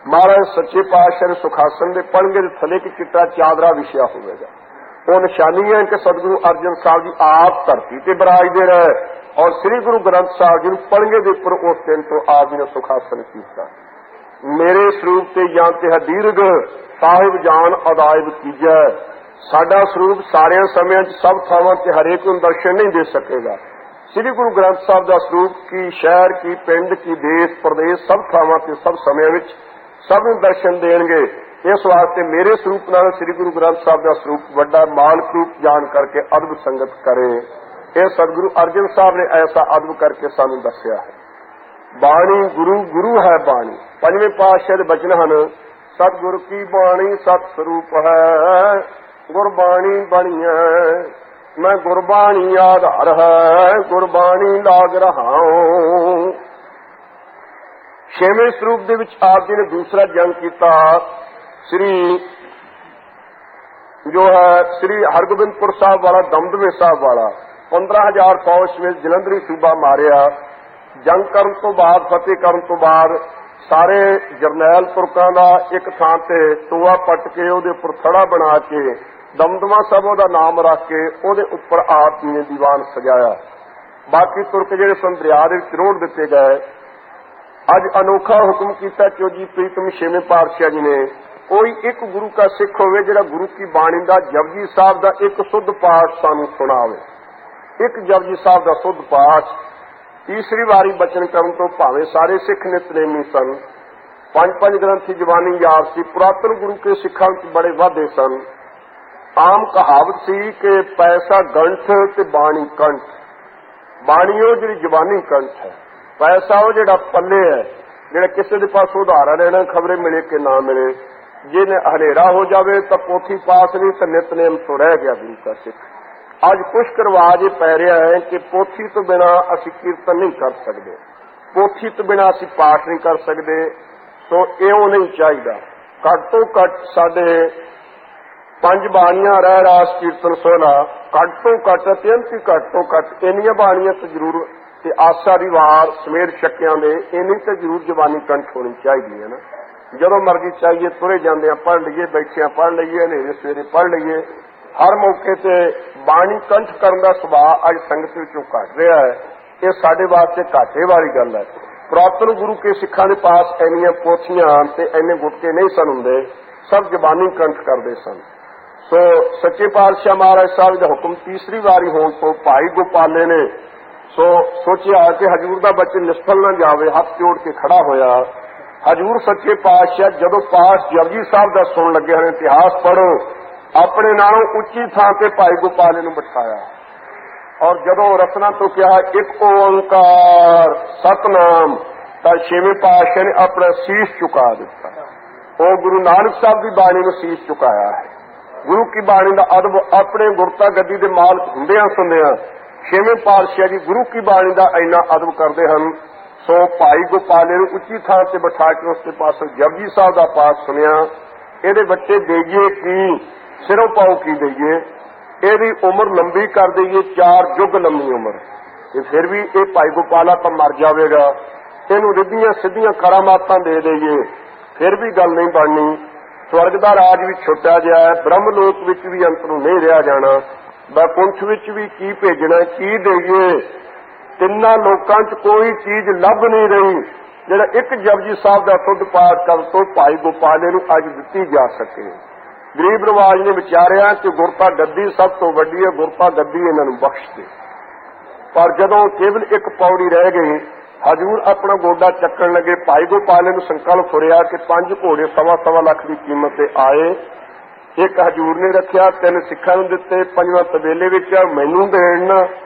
महाराज सच्चे पातशाह ने सुखासन के पलंगे के थले की चिट्टा चादरा विछया होगा। वो निशानी है कि सतगुरु अर्जन साहब जी आप धरती से बराजते रहे और श्री गुरु ग्रंथ साहब जी पलंगे के उपर उस दिन तो आप जी ने सुखासन किया। मेरे स्वरूप से या ते दीर्घ साहिब जान अदायब कीजै। साडा स्वरूप सारे समय सब थावां ते हरेक नूं दर्शन नहीं दे सकेगा। श्री गुरु ग्रंथ साहब का स्वरूप की शहर की पिंड की देश प्रदेश सब थावां ते सब समय विच सब नूं दर्शन देणगे। इस वास्ते मेरे स्वरूप नाल श्री गुरु ग्रंथ साहब का स्वरूप वड्डा मालक रूप जान करके अदब संगत करे। यह सतगुरु अर्जन साहब ने ऐसा अदब करके सानूं दस्सिया है। बाणी गुरु गुरु है बाणी। पंजवें पातशाह दे बचन हन सतगुरु की बाणी सत स्वरूप है, गुरबाणी बणिया मैं गुरबाणी आधार है, गुरबाणी लाग रहा हूं। छेवें स्वरूप दे विच आप जी ने दूसरा जंग किया। श्री जो है श्री हरगोबिंदपुर साहब वाला दमदमे साहब वाला 15,000 फौज समेत जलंधरी सूबा मारिया। जंग करन तो बाद फतेह करन तो बाद सारे जरनैल तुरकां दा एक थां ते टोआ पट के उहदे उपर थड़ा बना के दमदमा साहब का नाम रख के उहदे उपर आप जी ने दीवान सजाया। बाकी तुरक जिहड़े सन दरिया दे विच रोड़ दिते गए। अज अनोखा हुक्म किया चौजी प्रीतम छेवें पातशाह जी ने कोई एक गुरु का सिख होवे जिहड़ा गुरु की बाणी का जपजी साहब का एक शुद्ध पाठ सानू सुणावे। एक जपजी साहब का शुद्ध पाठ तीसरी वारी बचन करन तो भावें सारे सिख नितनेमी सन, 5-5 ग्रंथी जवानी याद सी, पुरातन गुरु के सिखां विच बड़े वाधे सन। आम कहावत सी कि पैसा गंठ ते बाणी कंठ। बाणी वो जिहड़ी जवानी कंठ है, पैसा वो जिहड़ा पल्ले है, जिहड़ा किसी के पास उधारा लेना खबरे मिले कि ना मिले। जिन्हें हनेरा हो जाए तो पोथी पास नहीं तो नितनेम तो रह गया गुरु का सिख। अज कुछ रिवाज ये पै रहा है कि पोथी तो बिना असी कीर्तन नहीं कर सकते, पोथी तो बिना असी पाठ नहीं कर सकते। सो इउं नहीं चाहिए। घट तो घट साडे 5 ਬਾਣੀਆਂ ਰਹਿ ਰਾਸ ਕੀਰਤਨ ਸੋਹਲਾ, ਘੱਟ ਤੋਂ ਘੱਟ ਅਤਿਅੰਤ ਹੀ ਘੱਟ ਤੋਂ ਘੱਟ ਇੰਨੀਆਂ ਬਾਣੀਆਂ ਤਾਂ ਜ਼ਰੂਰ, ਤੇ ਆਸਾ ਦੀ ਵਾਰ ਸਮੇਤ ਸ਼ੱਕਿਆਂ ਦੇ ਇੰਨੀ ਤਾਂ ਜ਼ਰੂਰ ਜ਼ਬਾਨੀ ਕੰਠ ਹੋਣੀ ਚਾਹੀਦੀ ਹੈ ਨਾ। ਜਦੋਂ ਮਰਜ਼ੀ ਚਾਹੀਏ ਤੁਰੇ ਜਾਂਦੇ ਆ ਪੜ੍ਹ ਲਈਏ, ਬੈਠਿਆਂ ਪੜ੍ਹ ਲਈਏ, ਹਨੇਰੇ ਸਵੇਰੇ ਪੜ੍ਹ ਲਈਏ। ਹਰ ਮੌਕੇ ਤੇ ਬਾਣੀ ਕੰਠ ਕਰਨ ਦਾ ਸੁਭਾਅ ਅੱਜ ਸੰਗਤ ਵਿੱਚੋਂ ਘਟ ਰਿਹਾ ਹੈ। ਇਹ ਸਾਡੇ ਵਾਸਤੇ ਘਾਟੇ ਵਾਲੀ ਗੱਲ ਹੈ। ਪੁਰਾਤਨ ਗੁਰੂ ਕੇ ਸਿੱਖਾਂ ਦੇ ਪਾਸ ਇੰਨੀਆਂ ਪੋਥੀਆਂ ਤੇ ਇੰਨੇ ਗੁਟਕੇ ਨਹੀਂ ਸਨ ਹੁੰਦੇ, ਸਭ ਜ਼ਬਾਨੀ ਕੰਠ ਕਰਦੇ ਸਨ। ਸੋ ਸੱਚੇ ਪਾਤਸ਼ਾਹ ਮਹਾਰਾਜ ਸਾਹਿਬ ਦਾ ਹੁਕਮ ਤੀਸਰੀ ਵਾਰੀ ਹੋਣ ਤੋਂ ਭਾਈ ਗੋਪਾਲੇ ਨੇ ਸੋਚਿਆ ਕਿ ਹਜ਼ੂਰ ਦਾ ਬਚਨ ਨਿਸਫਲ ਨਾ ਜਾਵੇ, ਹੱਥ ਜੋੜ ਕੇ ਖੜਾ ਹੋਇਆ। ਹਜ਼ੂਰ ਸੱਚੇ ਪਾਤਸ਼ਾਹ ਜਦੋਂ ਪਾਸ ਜਪਜੀ ਸਾਹਿਬ ਦਾ ਸੁਣਨ ਲੱਗੇ ਹਨ, ਇਤਿਹਾਸ ਪੜ੍ਹੋ, ਆਪਣੇ ਨਾਲੋਂ ਉੱਚੀ ਥਾਂ ਤੇ ਭਾਈ ਗੋਪਾਲੇ ਨੂੰ ਬਿਠਾਇਆ ਔਰ ਜਦੋਂ ਰਸਨਾ ਤੋਂ ਕਿਹਾ ਇੱਕ ਓੰਕਾਰ ਸਤਨਾਮ, ਤਾਂ ਛੇਵੇਂ ਪਾਤਸ਼ਾਹ ਨੇ ਆਪਣਾ ਸੀਸ ਝੁਕਾ ਦਿੱਤਾ। ਉਹ ਗੁਰੂ ਨਾਨਕ ਸਾਹਿਬ ਦੀ ਬਾਣੀ ਨੂੰ ਸੀਸ ਝੁਕਾਇਆ ਹੈ। ਗੁਰੂ ਕੀ ਬਾਣੀ ਦਾ ਅਦਬ ਆਪਣੇ ਗੁਰਤਾ ਗੱਦੀ ਦੇ ਮਾਲਕ ਹੁੰਦਿਆਂ ਸੁਣਦਿਆਂ ਛੇਵੇਂ ਪਾਤਸ਼ਾਹ ਜੀ ਗੁਰੂ ਕੀ ਬਾਣੀ ਦਾ ਇੰਨਾ ਅਦਬ ਕਰਦੇ ਹਨ। ਸੋ ਭਾਈ ਗੋਪਾਲੇ ਨੂੰ ਉੱਚੀ ਥਾਂ ਤੇ ਬਿਠਾ ਕੇ ਉਸਦੇ ਪਾਸੋਂ ਜਪਜੀ ਸਾਹਿਬ ਦਾ ਪਾਠ ਸੁਣਿਆ। ਇਹਦੇ ਬੱਚੇ ਦੇਈਏ ਕੀ, ਸਿਰੋਂ ਪਾਉ ਕੀ ਦੇਈਏ, ਇਹਦੀ ਉਮਰ ਲੰਬੀ ਕਰ ਦਈਏ, 4 ਯੁੱਗ ਲੰਮੀ ਉਮਰ, ਤੇ ਫਿਰ ਵੀ ਇਹ ਭਾਈ ਗੋਪਾਲਾ ਤਾਂ ਮਰ ਜਾਵੇਗਾ। ਇਹਨੂੰ ਰਿੱਧੀਆਂ ਸਿੱਧੀਆਂ ਕਰਾਮਾਤਾਂ ਦੇ ਦਈਏ, ਫਿਰ ਵੀ ਗੱਲ ਨਹੀਂ ਬਣਨੀ। ਸਵਰਗ ਦਾ ਰਾਜ ਵੀ ਛੁੱਟਿਆ ਗਿਆ ਹੈ, ਬ੍ਰਹਮ ਲੋਕ ਵਿੱਚ ਵੀ ਅੰਤ ਨੂੰ ਨਹੀਂ ਰਿਹਾ ਜਾਣਾ। ਬੈਕੁੰਠ ਵਿੱਚ ਵੀ ਕੀ ਭੇਜਣਾ, ਕੀ ਦੇਈਏ, ਤਿੰਨਾਂ ਲੋਕਾਂ 'ਚ ਕੋਈ ਚੀਜ਼ ਲੱਭ ਨਹੀਂ ਰਹੀ ਜਿਹੜਾ ਇੱਕ ਜਪਜੀ ਸਾਹਿਬ ਦਾ ਸੁੱਧ ਪਾਠ ਕਰਨ ਤੋਂ ਭਾਈ ਗੋਪਾਲੇ ਨੂੰ ਅੱਜ ਦਿੱਤੀ ਜਾ ਸਕੇ। ਗਰੀਬ ਰਿਵਾਜ ਨੇ ਵਿਚਾਰਿਆ ਕਿ ਗੁਰਤਾ ਗੱਦੀ ਸਭ ਤੋਂ ਵੱਡੀ ਹੈ, ਗੁਰਤਾ ਗੱਦੀ ਇਹਨਾਂ ਨੂੰ ਬਖਸ਼ ਦੇ। ਪਰ ਜਦੋਂ ਕੇਵਲ ਇੱਕ ਪੌੜੀ ਰਹਿ ਗਈ, ਹਜ਼ੂਰ ਆਪਣਾ ਗੋਡਾ ਚੱਕਣ ਲੱਗੇ। ਭਾਈ ਗੋਪਾਲੇ ਨੂੰ ਸੰਕਲਪ ਹੋਇਆ ਕਿ 5 ਘੋੜੇ 1.25 ਲੱਖ ਦੀ ਕੀਮਤ ਤੇ ਆਏ। ਇੱਕ ਹਜ਼ੂਰ ਨੇ ਰੱਖਿਆ, 3 ਸਿੱਖਾਂ ਨੂੰ ਦਿੱਤੇ, 5ਵਾਂ ਤਬੇਲੇ ਵਿੱਚ ਮੈਨੂੰ ਦੇਣ,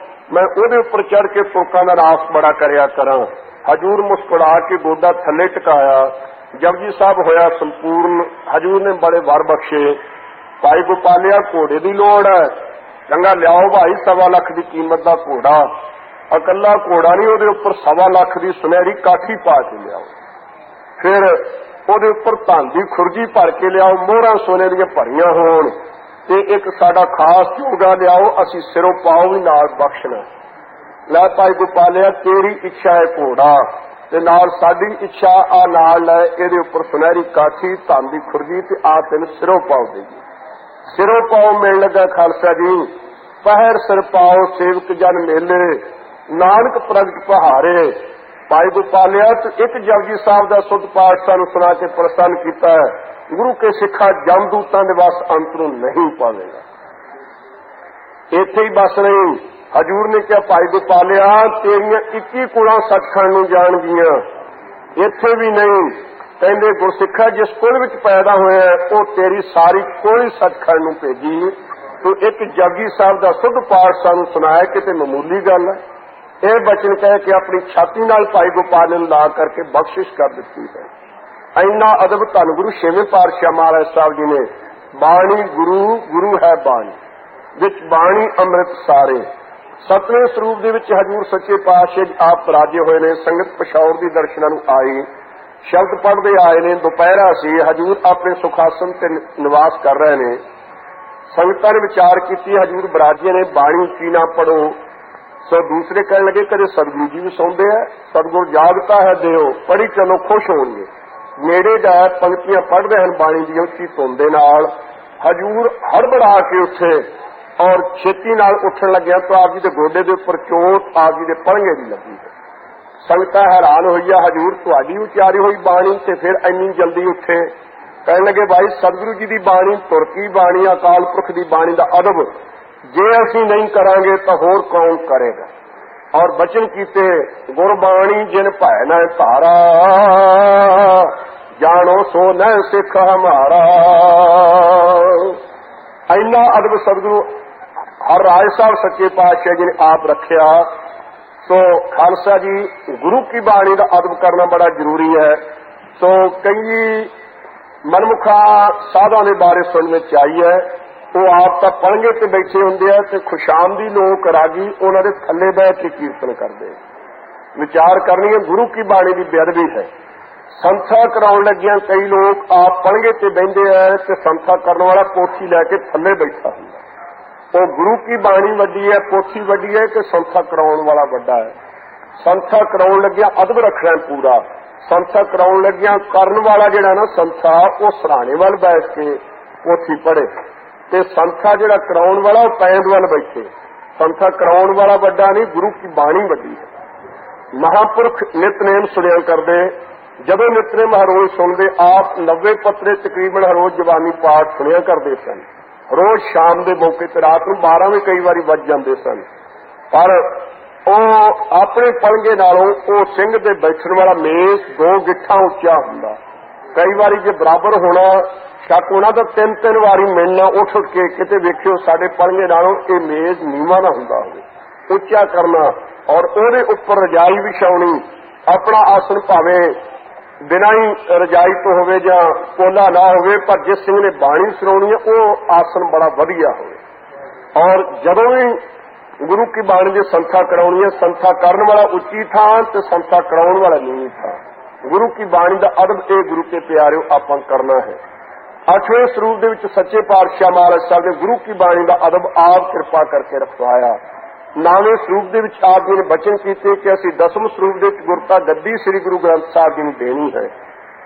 ਮੈਂ ਉਹਦੇ ਉੱਪਰ ਚੜ੍ਹ ਕੇ ਤੁਰਕਾਂ ਦਾ ਰਾਸ ਬੜਾ ਕਰਿਆ ਕਰਾਂ। ਹਜ਼ੂਰ ਮੁਸਕਰਾ ਕੇ ਗੋਡਾ ਥੱਲੇ ਟਿਕਾਇਆ। ਜਪਜੀ ਸਾਹਿਬ ਹੋਇਆ ਸੰਪੂਰਨ। ਹਜ਼ੂਰ ਨੇ ਬੜੇ ਵਰ ਬਖਸ਼ੇ। ਭਾਈ ਗੋਪਾਲਿਆ ਘੋੜੇ ਦੀ ਲੋੜ ਹੈ, ਚੰਗਾ ਲਿਆਓ ਭਾਈ 1.25 ਲੱਖ ਦੀ ਕੀਮਤ ਦਾ ਘੋੜਾ। ਇਕੱਲਾ ਘੋੜਾ ਨਹੀਂ, ਉਹਦੇ ਉੱਪਰ 1.25 ਲੱਖ ਦੀ ਸੁਨਹਿਰੀ ਕਾਠੀ ਪਾ ਕੇ ਲਿਆਓ। ਫਿਰ ਉਹਦੇ ਉੱਪਰ ਧਨ ਦੀ ਖੁਰਜੀ ਭਰ ਕੇ ਲਿਆਓ, ਮੋਹਰਾਂ ਸੋਨੇ ਦੀਆਂ ਭਰੀਆਂ ਹੋਣ, ਤੇ ਇੱਕ ਸਾਡਾ ਖਾਸ ਝੋਗਾ ਲਿਆਓ, ਅਸੀਂ ਸਿਰੋਂ ਪਾਓ ਵੀ ਨਾਲ ਬਖਸ਼ਣਾ। ਲੈ ਭਾਈ ਗੋਪਾਲਿਆ ਤੇਰੀ ਇੱਛਾ ਹੈ ਘੋੜਾ, ਤੇ ਨਾਲ ਸਾਡੀ ਇੱਛਾ ਆ ਨਾਲ ਲੈ, ਇਹਦੇ ਉੱਪਰ ਸੁਨਹਿਰੀ ਕਾਠੀ, ਧਨ ਦੀ ਖੁਰਜੀ, ਤੇ ਆ ਤੈਨੂੰ ਸਿਰੋਂ ਪਾਓ ਦੇਗੀ। ਸਿਰੋਂ ਪਾਓ ਮਿਲਣ ਲੱਗਾ ਖਾਲਸਾ ਜੀ, ਪਹਿਰ ਸਿਰ ਪਾਓ ਸੇਵਕ ਜਨ ਮੇਲੇ, ਨਾਨਕ ਪ੍ਰਗਟ ਪਹਾਰੇ। ਭਾਈ ਗੋਪਾਲਿਆ ਤੂੰ ਇੱਕ ਜਪਜੀ ਸਾਹਿਬ ਦਾ ਸੁੱਧ ਪਾਠ ਸਾਨੂੰ ਸੁਣਾ ਕੇ ਪ੍ਰਸੰਨ ਕੀਤਾ ਹੈ, ਗੁਰੂ ਕੇ ਸਿੱਖਾ ਜਮਦੂਤਾਂ ਦੇ ਵਸ ਅੰਤ ਨੂੰ ਨਹੀਂ ਪਾਵੇਗਾ। ਇੱਥੇ ਹੀ ਬਸ ਨਹੀਂ, ਹਜ਼ੂਰ ਨੇ ਕਿਹਾ ਭਾਈ ਗੋਪਾਲਿਆ ਤੇਰੀਆਂ 21 ਕੁਲਾਂ ਸੱਚਖੰਡ ਨੂੰ ਜਾਣਗੀਆਂ। ਇੱਥੇ ਵੀ ਨਹੀਂ, ਕਹਿੰਦੇ ਗੁਰਸਿੱਖਾ ਜਿਸ ਕੁਲ ਵਿੱਚ ਪੈਦਾ ਹੋਇਆ ਉਹ ਤੇਰੀ ਸਾਰੀ ਕੁਲ ਸੱਚਖੰਡ ਨੂੰ ਭੇਜੀ। ਤੂੰ ਇੱਕ ਜਪਜੀ ਸਾਹਿਬ ਦਾ ਸੁੱਧ ਪਾਠ ਸਾਨੂੰ ਸੁਣਾਇਆ, ਕਿਤੇ ਮਾਮੂਲੀ ਗੱਲ ਹੈ। ਇਹ ਬਚਨ ਕਹਿ ਕੇ ਆਪਣੀ ਛਾਤੀ ਨਾਲ ਭਾਈ ਗੋਪਾਲ ਨੂੰ ਲਾ ਕਰਕੇ ਬਖਸ਼ਿਸ਼ ਕਰ ਦਿੱਤੀ ਹੈ। ਇੰਨਾ ਅਦਬ ਧੰਨ ਗੁਰੂ ਛੇਵੇਂ ਪਾਤਸ਼ਾਹ ਮਹਾਰਾਜ ਸਾਹਿਬ ਜੀ ਨੇ। ਬਾਣੀ ਗੁਰੂ, ਗੁਰੂ ਹੈ ਬਾਣੀ, ਵਿੱਚ ਬਾਣੀ ਅੰਮ੍ਰਿਤ ਸਾਰੇ। 7ਵੇਂ ਸਰੂਪ ਦੇ ਵਿੱਚ ਹਜ਼ੂਰ ਸੱਚੇ ਪਾਤਸ਼ਾਹ ਜੀ ਆਪ ਰਾਜੇ ਹੋਏ ਨੇ। ਸੰਗਤ ਪਸ਼ੌਰ ਦੀ ਦਰਸ਼ਨਾਂ ਨੂੰ ਆਈ, ਸ਼ਬਦ ਪੜ੍ਹਦੇ ਆਏ ਨੇ। ਦੁਪਹਿਰਾ ਸੀ, ਹਜ਼ੂਰ ਆਪਣੇ ਸੁਖਾਸਨ ਤੇ ਨਿਵਾਸ ਕਰ ਰਹੇ ਨੇ। ਸੰਗਤਾਂ ਨੇ ਵਿਚਾਰ ਕੀਤੀ, ਹਜ਼ੂਰ ਬਰਾਜੇ ਨੇ ਬਾਣੀ ਕੀ ਨਾ ਪੜੋ। ਸੋ ਦੂਸਰੇ ਕਹਿਣ ਲੱਗੇ ਕਦੇ ਸਤਿਗੁਰੂ ਜੀ ਵੀ ਸੌਂਦੇ ਆ, ਸਤਿਗੁਰ ਜਾਗਤਾ ਹੈ ਦਿਓ, ਪੜ੍ਹੀ ਚਲੋ ਖੁਸ਼ ਹੋਣਗੇ। ਨੇੜੇ ਜਾ ਪੰਕਤੀਆਂ ਪੜ੍ਹਦੇ ਹਨ ਬਾਣੀ ਦੀ ਉੱਚੀ ਧੁਨ ਦੇ ਨਾਲ। ਹਜ਼ੂਰ ਹੜਬੜਾ ਕੇ ਉੱਠੇ ਔਰ ਛੇਤੀ ਨਾਲ ਉੱਠਣ ਲੱਗਿਆ ਤਾਂ ਆਪ ਜੀ ਦੇ ਗੋਡੇ ਦੇ ਉੱਪਰ ਚੋਟ ਆਪ ਜੀ ਦੇ ਪਲੰਘੇ ਦੀ ਲੱਗੀ। ਸੰਗਤਾਂ ਹੈਰਾਨ ਹੋਈਆ, ਹਜ਼ੂਰ ਤੁਹਾਡੀ ਉਚਾਰੀ ਹੋਈ ਬਾਣੀ ਤੇ ਫਿਰ ਇੰਨੀ ਜਲਦੀ ਉੱਠੇ। ਕਹਿਣ ਲੱਗੇ ਭਾਈ ਸਤਿਗੁਰੂ ਜੀ ਦੀ ਬਾਣੀ ਤੁਰਕੀ ਬਾਣੀ, ਅਕਾਲ ਪੁਰਖ ਦੀ ਬਾਣੀ ਦਾ ਅਦਬ ਜੇ ਅਸੀਂ ਨਹੀਂ ਕਰਾਂਗੇ ਤਾਂ ਹੋਰ ਕੌਣ ਕਰੇਗਾ। ਔਰ ਬਚਨ ਕੀਤੇ ਗੁਰਬਾਣੀ ਜਿਨ ਭੈ ਨਾ ਧਾਰਾ, ਜਾਣੋ ਸੋ ਨੈ ਸਿੱਖ ਹਮਾਰਾ। ਇੰਨਾ ਅਦਬ ਸਤਿਗੁਰੂ ਹਰ ਰਾਏ ਸਾਹਿਬ ਸੱਚੇ ਪਾਤਸ਼ਾਹ ਜੀ ਨੇ ਆਪ ਰੱਖਿਆ। ਸੋ ਖਾਲਸਾ ਜੀ ਗੁਰੂ ਕੀ ਬਾਣੀ ਦਾ ਅਦਬ ਕਰਨਾ ਬੜਾ ਜ਼ਰੂਰੀ ਹੈ। ਸੋ ਕਈ ਮਨਮੁਖਾ ਸਾਧਾਂ ਦੇ ਬਾਰੇ ਸੁਣਨ ਵਿੱਚ ਆਈ ਹੈ, ਉਹ ਆਪ ਤਾਂ ਪਲੰਘੇ ਤੇ ਬੈਠੇ ਹੁੰਦੇ ਆ ਤੇ ਖੁਸ਼ਾਮਦੀ ਲੋਕ ਰਾਗੀ ਉਹਨਾਂ ਦੇ ਥੱਲੇ ਬਹਿ ਕੇ ਕੀਰਤਨ ਕਰਦੇ। ਵਿਚਾਰ ਕਰਨੀ ਹੈ, ਗੁਰੂ ਕੀ ਬਾਣੀ ਦੀ ਬੇਅਦਬੀ ਹੈ। ਸੰਥਾ ਕਰਾਉਣ ਲੱਗਿਆਂ ਕਈ ਲੋਕ ਆਪ ਪਲੰਘੇ ਤੇ ਬਹਿੰਦੇ ਆ ਤੇ ਸੰਥਾ ਕਰਨ ਵਾਲਾ ਪੋਥੀ ਲੈ ਕੇ ਥੱਲੇ ਬੈਠਾ ਹੁੰਦਾ। ਉਹ ਗੁਰੂ ਕੀ ਬਾਣੀ ਵੱਡੀ ਹੈ, ਪੋਥੀ ਵੱਡੀ ਹੈ ਕਿ ਸੰਥਾ ਕਰਾਉਣ ਵਾਲਾ ਵੱਡਾ ਹੈ। ਸੰਥਾ ਕਰਾਉਣ ਲੱਗਿਆਂ ਅਦਬ ਰੱਖਣਾ ਪੂਰਾ। ਸੰਥਾ ਕਰਾਉਣ ਲੱਗਿਆਂ ਕਰਨ ਵਾਲਾ ਜਿਹੜਾ ਨਾ ਸੰਥਾ, ਉਹ ਸਰਾਣੇ ਵੱਲ ਬੈਠ ਕੇ ਪੋਥੀ ਪੜ੍ਹੇ ਤੇ ਸੰਥਾ ਜਿਹੜਾ ਕਰਾਉਣ ਵਾਲਾ ਉਹ ਪੈਂਦ ਵੱਲ ਬੈਠੇ। ਸੰਥਾ ਕਰਾਉਣ ਵਾਲਾ ਵੱਡਾ ਨਹੀਂ, ਗੁਰੂ ਕੀ ਬਾਣੀ ਵੱਡੀ ਹੈ। ਮਹਾਂਪੁਰਖ ਨਿਤਨੇਮ ਸੁਣਿਆ ਕਰਦੇ। ਜਦੋਂ ਨਿਤਨੇਮ ਹਰ ਰੋਜ਼ ਸੁਣਦੇ, ਆਪ 90 ਪੱਤਰੇ ਤਕਰੀਬਨ ਹਰ ਰੋਜ਼ ਜਵਾਨੀ ਪਾਠ ਸੁਣਿਆ ਕਰਦੇ ਸਨ। ਰੋਜ਼ ਸ਼ਾਮ ਦੇ ਮੌਕੇ ਤੇ, ਰਾਤ ਨੂੰ 12 ਵੀ ਕਈ ਵਾਰੀ ਵੱਜ ਜਾਂਦੇ ਸਨ। ਪਰ ਉਹ ਆਪਣੇ ਪਲੰਘੇ ਨਾਲੋਂ ਉਹ ਸਿੰਘ ਦੇ ਬੈਠਣ ਵਾਲਾ ਮੇਜ਼ 2 ਗਿੱਠਾਂ ਉੱਚਾ ਹੁੰਦਾ। ਕਈ ਵਾਰੀ ਜੇ ਬਰਾਬਰ ਹੋਣਾ ਸ਼ੱਕ ਉਹਨਾਂ ਦਾ 3-3 ਵਾਰੀ ਮਿਲਣਾ ਉੱਠ ਕੇ ਕਿਤੇ ਵੇਖਿਓ ਸਾਡੇ ਪਲੰਘੇ ਨਾਲੋਂ ਇਹ ਮੇਜ਼ ਨੀਵਾਂ ਨਾ ਹੁੰਦਾ ਹੋਵੇ। ਉੱਚਾ ਕਰਨਾ ਔਰ ਉਹਦੇ ਉੱਪਰ ਰਜਾਈ ਵਿਛਾਉਣੀ। ਆਪਣਾ ਆਸਣ ਭਾਵੇਂ ਬਿਨਾਂ ਹੀ ਰਜਾਈ ਤੋਂ ਹੋਵੇ ਜਾਂ ਪੋਲਾ ਨਾ ਹੋਵੇ, ਪਰ ਜਿਸ ਸਿੰਘ ਨੇ ਬਾਣੀ ਸੁਣਾਉਣੀ ਹੈ ਉਹ ਆਸਣ ਬੜਾ ਵਧੀਆ ਹੋਵੇ। ਔਰ ਜਦੋਂ ਵੀ ਗੁਰੂ ਕੀ ਬਾਣੀ ਦੀ ਸੰਥਾ ਕਰਾਉਣੀ ਹੈ, ਸੰਥਾ ਕਰਨ ਵਾਲਾ ਉੱਚੀ ਥਾਂ ਤੇ ਸੰਥਾ ਕਰਾਉਣ ਵਾਲਾ ਨੀਵੀਂ ਥਾਂ। ਗੁਰੂ ਕੀ ਬਾਣੀ ਦਾ ਅਦਬ ਇਹ ਗੁਰੂ ਕੇ ਪਿਆਰਿਓ ਆਪਾਂ ਕਰਨਾ ਹੈ। 8ਵੇਂ ਸਰੂਪ ਦੇ ਵਿੱਚ ਸੱਚੇ ਪਾਤਸ਼ਾਹ ਮਹਾਰਾਜ ਸਾਹਿਬ ਨੇ ਗੁਰੂ ਕੀ ਬਾਣੀ ਦਾ ਅਦਬ ਆਪ ਕਿਰਪਾ ਕਰਕੇ ਰਖਵਾਇਆ। 9ਵੇਂ ਸਰੂਪ ਦੇ ਵਿੱਚ ਆਪ ਜੀ ਨੇ ਬਚਨ ਕੀਤੇ ਕਿ ਅਸੀਂ 10ਵੇਂ ਸਰੂਪ ਦੇ ਵਿੱਚ ਗੁਰਤਾ ਗੱਦੀ ਸ੍ਰੀ ਗੁਰੂ ਗ੍ਰੰਥ ਸਾਹਿਬ ਜੀ ਨੂੰ ਦੇਣੀ ਹੈ।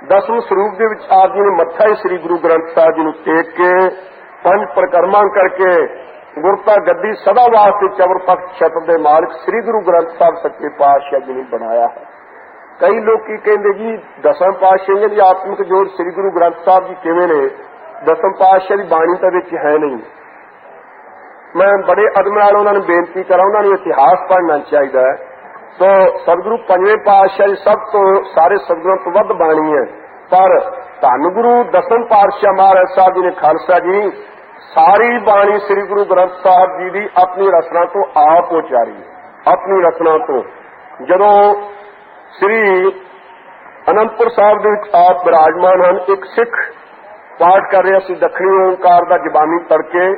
10ਵੇਂ ਸਰੂਪ ਦੇ ਵਿੱਚ ਆਪ ਜੀ ਨੇ ਮੱਥਾ ਹੀ ਸ੍ਰੀ ਗੁਰੂ ਗ੍ਰੰਥ ਸਾਹਿਬ ਜੀ ਨੂੰ ਟੇਕ ਕੇ 5 ਪ੍ਰਕਰਮਾਂ ਕਰਕੇ ਗੁਰਤਾ ਗੱਦੀ ਸਦਾ ਵਾਸਤੇ ਚਵਰ ਤਖਤ ਛਤਰ ਦੇ ਮਾਲਕ ਸ੍ਰੀ ਗੁਰੂ ਗ੍ਰੰਥ ਸਾਹਿਬ ਸੱਚੇ ਪਾਤਸ਼ਾਹ ਜੀ ਨੇ ਬਣਾਇਆ ਹੈ। ਕਈ ਲੋਕੀ ਕਹਿੰਦੇ ਜੀ 10ਵੇਂ ਪਾਤਸ਼ਾਹ ਦੀ ਆਤਮਿਕ ਜੋਤ ਸ੍ਰੀ ਗੁਰੂ ਗ੍ਰੰਥ ਸਾਹਿਬ ਜੀ ਕਿਵੇਂ ਨੇ? 10ਵੇਂ ਪਾਤਸ਼ਾਹ ਦੀ ਬਾਣੀ ਤਾਂ ਵਿੱਚ ਹੈ ਨਹੀਂ। ਮੈਂ ਬੜੇ ਅਦਬ ਨਾਲ ਉਹਨਾਂ ਨੂੰ ਬੇਨਤੀ ਕਰਾਂ, ਉਹਨਾਂ ਨੂੰ ਇਤਿਹਾਸ ਪੜ੍ਹਨਾ ਚਾਹੀਦਾ ਹੈ। ਸੋ ਸਤਿਗੁਰੂ 5ਵੇਂ ਪਾਤਸ਼ਾਹ ਜੀ ਸਭ ਤੋਂ ਸਾਰੇ ਸਤਿਗੁਰਾਂ ਤੋਂ ਵੱਧ ਬਾਣੀ ਹੈ, ਪਰ ਧੰਨ ਗੁਰੂ 10ਵੇਂ ਪਾਤਸ਼ਾਹ ਮਹਾਰਾਜ ਸਾਹਿਬ ਜੀ ਨੇ ਖਾਲਸਾ ਜੀ ਸਾਰੀ ਬਾਣੀ ਸ੍ਰੀ ਗੁਰੂ ਗ੍ਰੰਥ ਸਾਹਿਬ ਜੀ ਦੀ ਆਪਣੀ ਰਚਨਾ ਤੋਂ ਆਪ ਉਚਾਰੀ। ਆਪਣੀ ਰਚਨਾ ਤੋਂ ਜਦੋਂ ਸ੍ਰੀ ਅਨੰਦਪੁਰ ਸਾਹਿਬ ਦੇ ਵਿੱਚ ਆਪ ਬਿਰਾਜਮਾਨ ਹਨ, ਇੱਕ ਸਿੱਖ ਪਾਠ ਕਰ ਰਿਹਾ ਸੀ ਦੱਖਣੀ ਓਂਕਾਰ ਦਾ ਜ਼ਬਾਨੀ ਤੜਕੇ।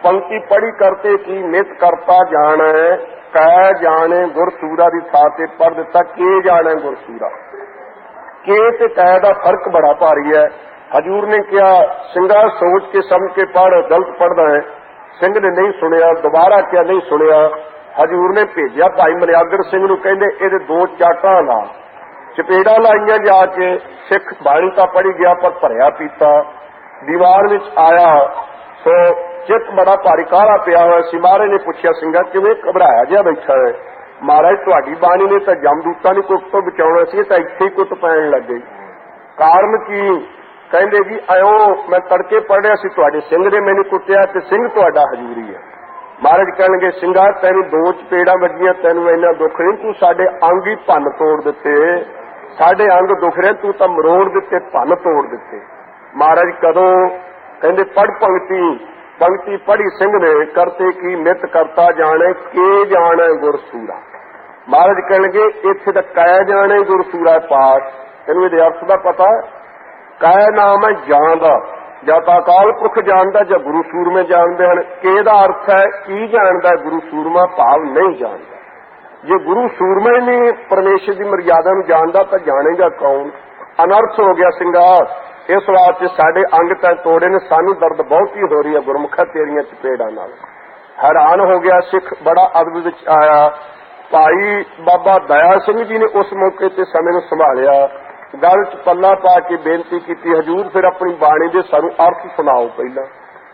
ਪੰਕਤੀ ਪੜ੍ਹੀ ਕਰਤੇ ਕੀ ਨਿਤ ਕਰਤਾ ਜਾਣੈ, ਕੈ ਜਾਣੇ ਗੁਰਸੂਰਾ ਦੀ ਥਾਂ ਤੇ ਪੜ੍ਹ ਦਿੱਤਾ ਕੇ ਜਾਣੈ ਗੁਰਸੂਰਾ। ਕੇ ਤੇ ਕੈ ਦਾ ਫਰਕ ਬੜਾ ਭਾਰੀ ਹੈ। ਹਜੂਰ ਨੇ ਕਿਹਾ ਸਿੰਘਾ ਸੋਚ ਕੇ ਸਮਝ ਕੇ ਪੜ੍ਹ, ਗਲਤ ਪੜ੍ਹਦਾ ਹੈ। ਸਿੰਘ ਨੇ ਨਹੀਂ ਸੁਣਿਆ, ਦੁਬਾਰਾ ਕਿਹਾ ਨਹੀਂ ਸੁਣਿਆ। ਹਜੂਰ ਨੇ ਭੇਜਿਆ ਭਾਈ ਮਲਿਆਗਰ ਸਿੰਘ ਨੂੰ, ਕਹਿੰਦੇ ਇਹਦੇ 2 ਚਾਟਾਂ ਲਾ। ਚਪੇੜਾ ਲਾਈਆਂ ਜਾ ਕੇ। ਸਿੱਖ ਬਾਣੀ ਤਾਂ ਪੜ੍ਹੀ ਗਿਆ ਪਰ ਭਰਿਆ ਪੀਤਾ ਦੀਵਾਰ ਵਿੱਚ ਆਇਆ। ਸੋ ਚਿੱਤ ਬੜਾ ਭਾਰੀ ਕਾਹਲਾ ਪਿਆ ਹੋਇਆ ਸੀ। ਮਹਾਰਾਜ ਨੇ ਪੁੱਛਿਆ ਸਿੰਘਾ ਕਿਵੇਂ ਘਬਰਾਇਆ ਜਿਹਾ ਬੈਠਾ ਹੈ? ਮਹਾਰਾਜ ਤੁਹਾਡੀ ਬਾਣੀ ਨੇ ਤਾਂ ਜਮਦੂਤਾਂ ਦੀ ਕੁੱਟ ਤੋਂ ਬਚਾਉਣਾ ਸੀ, ਤਾਂ ਇੱਥੇ ਹੀ ਕੁੱਟ ਪੈਣ ਲੱਗ ਗਈ। ਕਾਰਨ ਕੀ? ਕਹਿੰਦੇ ਜੀ ਐਉਂ ਮੈਂ ਤੜਕੇ ਪੜ੍ਹਿਆ ਸੀ ਤੁਹਾਡੇ ਸਿੰਘ ਨੇ ਮੈਨੂੰ ਕੁੱਟਿਆ ਤੇ ਸਿੰਘ ਤੁਹਾਡਾ ਹਜੂਰੀ ਹੈ। ਮਹਾਰਾਜ ਕਹਿਣਗੇ ਸਿੰਘਾ ਤੈਨੂੰ 2 ਚਪੇੜਾਂ ਵੱਜੀਆਂ, ਤੈਨੂੰ ਇੰਨਾ ਦੁੱਖ ਨਹੀਂ, ਤੂੰ ਸਾਡੇ ਅੰਗ ਹੀ ਭੰਨ ਤੋੜ ਦਿੱਤੇ। ਸਾਡੇ ਅੰਗ ਦੁਖ ਰਹੇ, ਤੂੰ ਤਾਂ ਮਰੋੜ ਦਿੱਤੇ, ਭੰਨ ਤੋੜ ਦਿੱਤੇ। ਮਹਾਰਾਜ ਕਦੋਂ? ਕਹਿੰਦੇ ਪੜ੍ਹ ਪੰਕਤੀ ਪੜ੍ਹੀ ਸਿੰਘ ਨੇ ਕਰਤੇ ਕੀ ਨਿਤ ਕਰਤਾ ਜਾਣੇ ਕੇ ਜਾਣੇ ਗੁਰਸੂਰਾ। ਮਹਾਰਾਜ ਕਹਿਣਗੇ ਇੱਥੇ ਤਾਂ ਕੈ ਜਾਣੇ ਗੁਰਸੂਰਾ ਪਾਠ। ਇਹਨੂੰ ਇਹਦੇ ਅਰਥ ਦਾ ਪਤਾ? ਕੈ ਨਾਮ ਹੈ ਜਾਣ ਦਾ, ਜਾਂ ਤਾਂ ਅਕਾਲ ਪੁਰਖ ਜਾਣਦਾ ਜਾਂ ਗੁਰੂ ਸੂਰਮੇ ਜਾਣਦੇ ਹਨ। ਕੇ ਦਾ ਅਰਥ ਹੈ ਕੀ ਜਾਣਦਾ? ਗੁਰੂ ਸੂਰਮਾ ਭਾਵ ਨਹੀਂ ਜਾਣਦਾ। ਜੇ ਗੁਰੂ ਸੂਰਮਾ ਹੀ ਨਹੀਂ ਪਰਮੇਸ਼ਰ ਦੀ ਮਰਿਆਦਾ ਨੂੰ ਜਾਣਦਾ ਤਾਂ ਜਾਣੇਗਾ ਕੌਣ? ਅਨਰਥ ਹੋ ਗਿਆ ਸਿੰਘਾ। ਇਸ ਵਾਸਤੇ ਸਾਡੇ ਅੰਗ ਤਾਂ ਤੋੜੇ ਨੇ, ਸਾਨੂੰ ਦਰਦ ਬਹੁਤ ਹੀ ਹੋ ਰਹੀ ਹੈ ਗੁਰਮੁਖਾ ਤੇਰੀਆਂ ਚਪੇੜਾਂ ਨਾਲ। ਹੈਰਾਨ ਹੋ ਗਿਆ ਸਿੱਖ, ਬੜਾ ਅਦਬ ਵਿੱਚ ਆਇਆ। ਭਾਈ ਬਾਬਾ ਦਇਆ ਸਿੰਘ ਜੀ ਨੇ ਉਸ ਮੌਕੇ ਤੇ ਸਮੇਂ ਨੂੰ ਸੰਭਾਲਿਆ, ਗਲ 'ਚ ਪੱਲਾ ਪਾ ਕੇ ਬੇਨਤੀ ਕੀਤੀ, ਹਜੂਰ ਫਿਰ ਆਪਣੀ ਬਾਣੀ ਦੇ ਸਾਨੂੰ ਅਰਥ ਸੁਣਾਓ। ਪਹਿਲਾਂ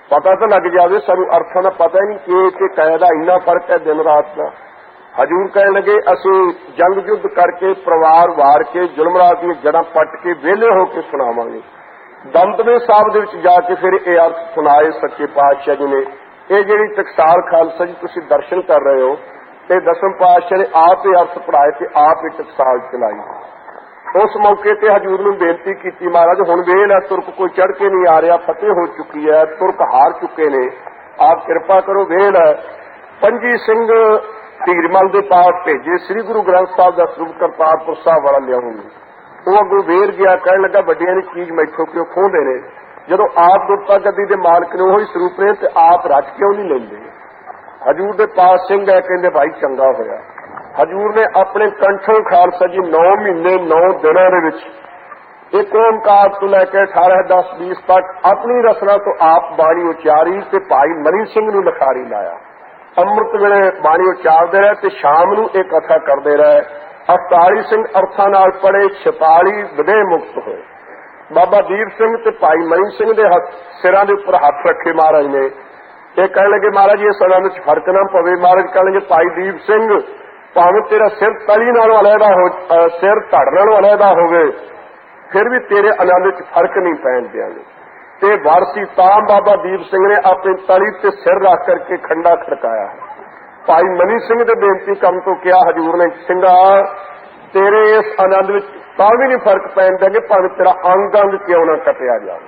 ਪਤਾ ਤਾਂ ਲੱਗ ਜਾਵੇ, ਸਾਨੂੰ ਅਰਥਾਂ ਦਾ ਪਤਾ ਹੀ ਨਹੀਂ ਕਿ ਤੇ ਕੈ ਦਾ ਇੰਨਾ ਫਰਕ ਹੈ ਦਿਨ ਰਾਤ ਦਾ। ਹਜੂਰ ਕਹਿਣ ਲੱਗੇ ਅਸੀਂ ਜੰਗ ਯੁੱਧ ਕਰਕੇ, ਪਰਿਵਾਰ ਵਾਰ ਕੇ, ਜ਼ੁਲਮਰਾਜ ਦੀਆਂ ਜੜ੍ਹਾਂ ਪੱਟ ਕੇ ਵਿਹਲੇ ਹੋ ਕੇ ਸੁਣਾਵਾਂਗੇ। ਦਮਦਮੇ ਸਾਹਿਬ ਦੇ ਵਿੱਚ ਜਾ ਕੇ ਫਿਰ ਇਹ ਅਰਥ ਸੁਣਾਏ ਸੱਚੇ ਪਾਤਸ਼ਾਹ ਜੀ ਨੇ। ਇਹ ਜਿਹੜੀ ਟਕਸਾਲ ਖਾਲਸਾ ਜੀ ਤੁਸੀਂ ਦਰਸ਼ਨ ਕਰ ਰਹੇ ਹੋ, ਤੇ 10ਵੇਂ ਪਾਤਸ਼ਾਹ ਨੇ ਆਪ ਇਹ ਅਰਥ ਪੜ੍ਹਾਏ ਤੇ ਆਪ ਇਹ ਟਕਸਾਲ ਚਲਾਈ। ਉਸ ਮੌਕੇ ਤੇ ਹਜੂਰ ਨੂੰ ਬੇਨਤੀ ਕੀਤੀ, ਮਹਾਰਾਜ ਹੁਣ ਵੇਲ ਹੈ, ਤੁਰਕ ਕੋਈ ਚੜ੍ਹ ਕੇ ਨਹੀਂ ਆ ਰਿਹਾ, ਫਤਿਹ ਹੋ ਚੁੱਕੀ ਹੈ, ਤੁਰਕ ਹਾਰ ਚੁੱਕੇ ਨੇ, ਆਪ ਕਿਰਪਾ ਕਰੋ, ਵੇਲ ਹੈ। 5 ਸਿੰਘ ਧੀਰਮਲ ਦੇ ਪਾਸ ਭੇਜੇ, ਸ੍ਰੀ ਗੁਰੂ ਗ੍ਰੰਥ ਸਾਹਿਬ ਦਾ ਸਰੂਪ ਕਰਤਾਰਪੁਰ ਸਾਹਿਬ ਵਾਲਾ ਲਿਆਉਂਗੇ। ਉਹ ਅੱਗੋਂ ਵੇਰ ਗਿਆ, ਕਹਿਣ ਲੱਗਾ ਵੱਡਿਆਂ ਦੀ ਚੀਜ਼ ਮੈਥੋਂ ਕਿਉਂ ਖੋਹਦੇ ਨੇ? ਜਦੋਂ ਆਪ ਗੁਰਤਾ ਗੱਦੀ ਦੇ ਮਾਲਕ ਨੇ ਉਹੀ ਸਰੂਪ ਨੇ ਤੇ ਆਪ ਰੱਜ ਕਿਉਂ ਨਹੀਂ ਲੈਂਦੇ? ਹਜੂਰ ਦੇ ਪਾਸ ਸਿੰਘ ਹੈ, ਕਹਿੰਦੇ ਭਾਈ ਚੰਗਾ ਹੋਇਆ। ਹਜੂਰ ਨੇ ਆਪਣੇ ਕੰਠੋਂ ਖਾਲਸਾ ਜੀ 9 ਮਹੀਨੇ 9 ਦਿਨਾਂ ਦੇ ਵਿੱਚ एक ओंकार तो लैके 18-10-20 तक अपनी रचना तो आप बाणी उचारी ते भाई मनी सिंह नूं लिखारी लाया। अमृत वेले बाणी उचारते रहे ते शाम नूं एक कथा करते रहे। 48 सिंह अर्थां नाल पढ़े, 46 विदेह मुक्त होए। बाबा दीप सिंह ते भाई मनी सिंह दे सिरां दे उपर हथ रखे महाराज ने। ये कह लगे महाराज ये सदा में फर्क ना पवे। महाराज कह लगे भाई दीप सिंह भावें तेरा सिर तली नालों अलहदा हो, सिर धड़ नालों अलहदा होवे, फिर भी तेरे आनंद च फर्क नहीं पैण देंगे। ते वारसी ताम बाबा दीप सिंह ने अपनी तली ते सिर रख करके खंडा खड़काया है। भाई मनी सिंह दे बेनती करन तो क्या हजूर ने, सिंघा तेरे इस आनंद विच तां भी नहीं फर्क पैण देंगे भावें तेरा अंग अंग क्यों ना कटिया जाए।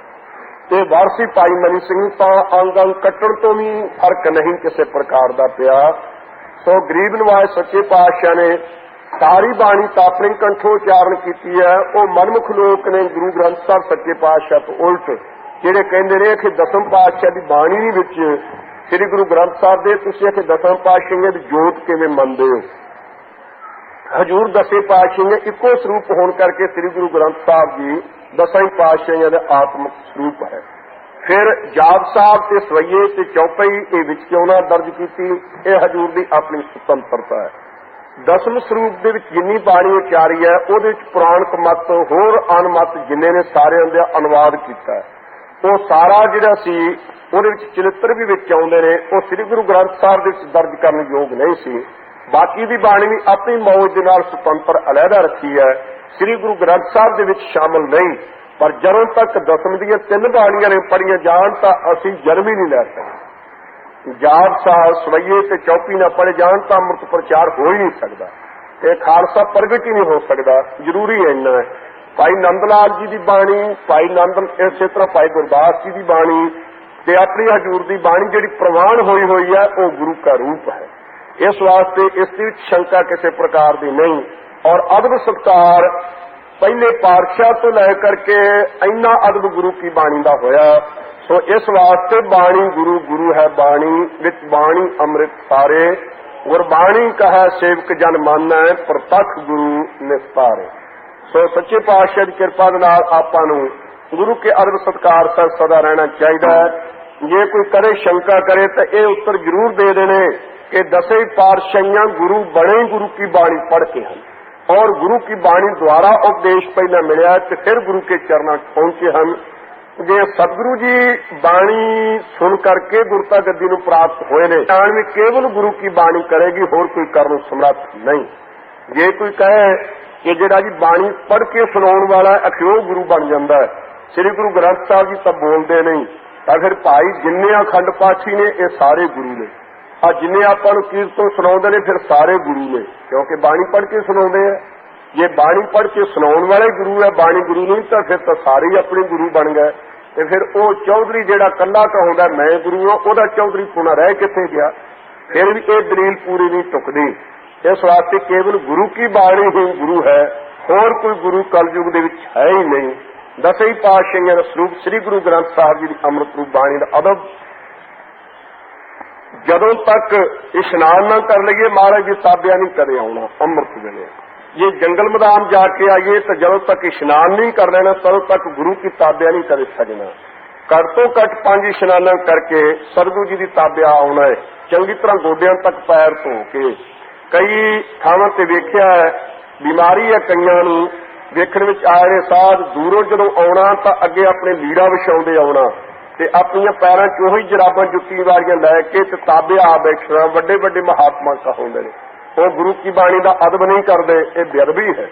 ते वारसी भाई मनी सिंह तां अंग अंग कट्टण तो भी फर्क नहीं किसी प्रकार का पिया। सो गरीब नवाज सच्चे पातशाह ने सारी बाणी तो अपने कंठों उचारण की है। वो मनमुख लोग ने गुरु ग्रंथ साहब सच्चे पातशाह तो उल्ट जेडे कहते रहे कि दसम पातशाह की बाणी विच श्री गुरु ग्रंथ साहब दे तुसीं कि दसम पातशाह की जोत किवें मनदे हो। हजूर दसे पातशाह ने इको स्वरूप होने करके श्री गुरु ग्रंथ साहब जी दसां पातशाह का आत्मक स्वरूप है। फिर जाप साहब ते सवैये ते चौपाई ये विच क्यों ना दर्ज की, यह हजूर की अपनी सुतंत्रता है। दसम स्वरूप दे विच जिन्नी बाणी उचारी है उहदे विच पुराणक मत होर अनमत जिन्ने ने सारिआं दा अनुवाद कीता है। वो सारा जिहड़ा सी उहदे विच चरित्र भी विच आउंदे ने, वो श्री गुरु ग्रंथ साहब दे विच दर्ज करन योग नहीं सी। बाकी दी बाणी भी अपनी मौज दे नाल सुतंत्र अलहदा रखी है, श्री गुरु ग्रंथ साहब दे विच शामिल नहीं। पर ਜਦੋਂ तक दसम ਦੀਆਂ 3 ਬਾਣੀਆਂ ने पढ़िया जान तो असी जन्म ही नहीं लै सकते। जाप साहब सवैये ते चौपी ना पढ़े जान तो अमृत प्रचार हो ही नहीं सकता, ये खालसा प्रगट ही नहीं हो सकता। जरूरी है इन्ना है। भाई नंद लाल जी की बाणी, भाई नंद इस तरह भाई गुरदास जी की बाणी ते अपनी हजूर की बाणी जिहड़ी प्रवान होई हुई है वो गुरु का रूप है। इस वास्ते इसकी शंका किसी प्रकार की नहीं। और अदब सत्कार पहले पातशाह तो लैकर के इन्ना अदब गुरु की बाणी का होया। सो इस वास्ते बाणी गुरु गुरु है बाणी विच बाणी अमृत सारे, गुरबाणी कहा सेवक जन माना है प्रतख गुरु निस्तारे। सो सच्चे पातशाह की कृपा दे नाल आपां नूं गुरु के अदब सत्कार से सदा रहना चाहिए। जे कोई करे शंका करे तो यह उत्तर जरूर दे देने कि दसे पातशाहियां गुरु बने गुरु की बाणी पढ़ के हैं और गुरु की बाणी द्वारा उपदेश पहला मिला तो फिर गुरु के चरणों पहुंचे हम। जे सतगुरु जी बाणी सुन करके गुरता गद्दी नूं प्राप्त होए ने, भी केवल गुरु की बाणी करेगी, होर कोई करन समर्थ नहीं। जे कोई कहे कि जिहड़ा जी बाणी पढ़ के सुनाउण वाला अखियों गुरु बन जाता है, श्री गुरु ग्रंथ साहब जी तो बोलते नहीं, तो फिर भाई जिन्ने अखंड पाठी ने ये सारे गुरु ने, आ जिन्हें आपां नूं कीर्तन सुणाउंदे ने फिर सारे गुरु ने, क्योंकि बाणी पढ़ के सुणाउंदे हैं। ये बाणी पढ़ के सुनाउण वाले गुरु है, बाणी गुरु नहीं तो फिर तो सारे ही अपने गुरु बन गए। तो फिर वो चौधरी जिहड़ा कल्ला कहाउंदा मैं गुरु हां, ओहदा चौधरी पुणा रह कित्थे गया? फिर भी ये दलील पूरी नहीं टुकदी। इस वास्ते केवल गुरु की बाणी ही गुरु है, होर कोई गुरु कलयुग दे विच है ही नहीं। दसे पातशाहियां दा स्वरूप श्री गुरु ग्रंथ साहब जी की अमृत रूप बाणी दा अदब जदों तक इशनान ना कर लीए महाराज जी ताबिया नहीं करे आना। अमृत वेले ये जंगल मैदान जाके आइए तो जदों तक इशनान नहीं कर लेना तदों तक गुरु की ताबिया नहीं कर सकना। घट तो घट 5 इशनाना करके सतगुरु जी की ताबिया आना है, चंगी तरह गोडियां तक पैर धो के। कई थावां ते वेख्या है बीमारी है कईयां नूं वेखण विच आए ने साध दूरों जदों आउणा तां अगे अपने लीड़ा विछाउंदे आउणा ते अपनियां पैरां च ओही जराबां जुत्ती वालियां लै के ते ताबे आ बैठना। वड्डे वड्डे महात्मा कहाउंदे ने वो गुरु की बाणी का अदब नहीं करते, ये बेअदबी है।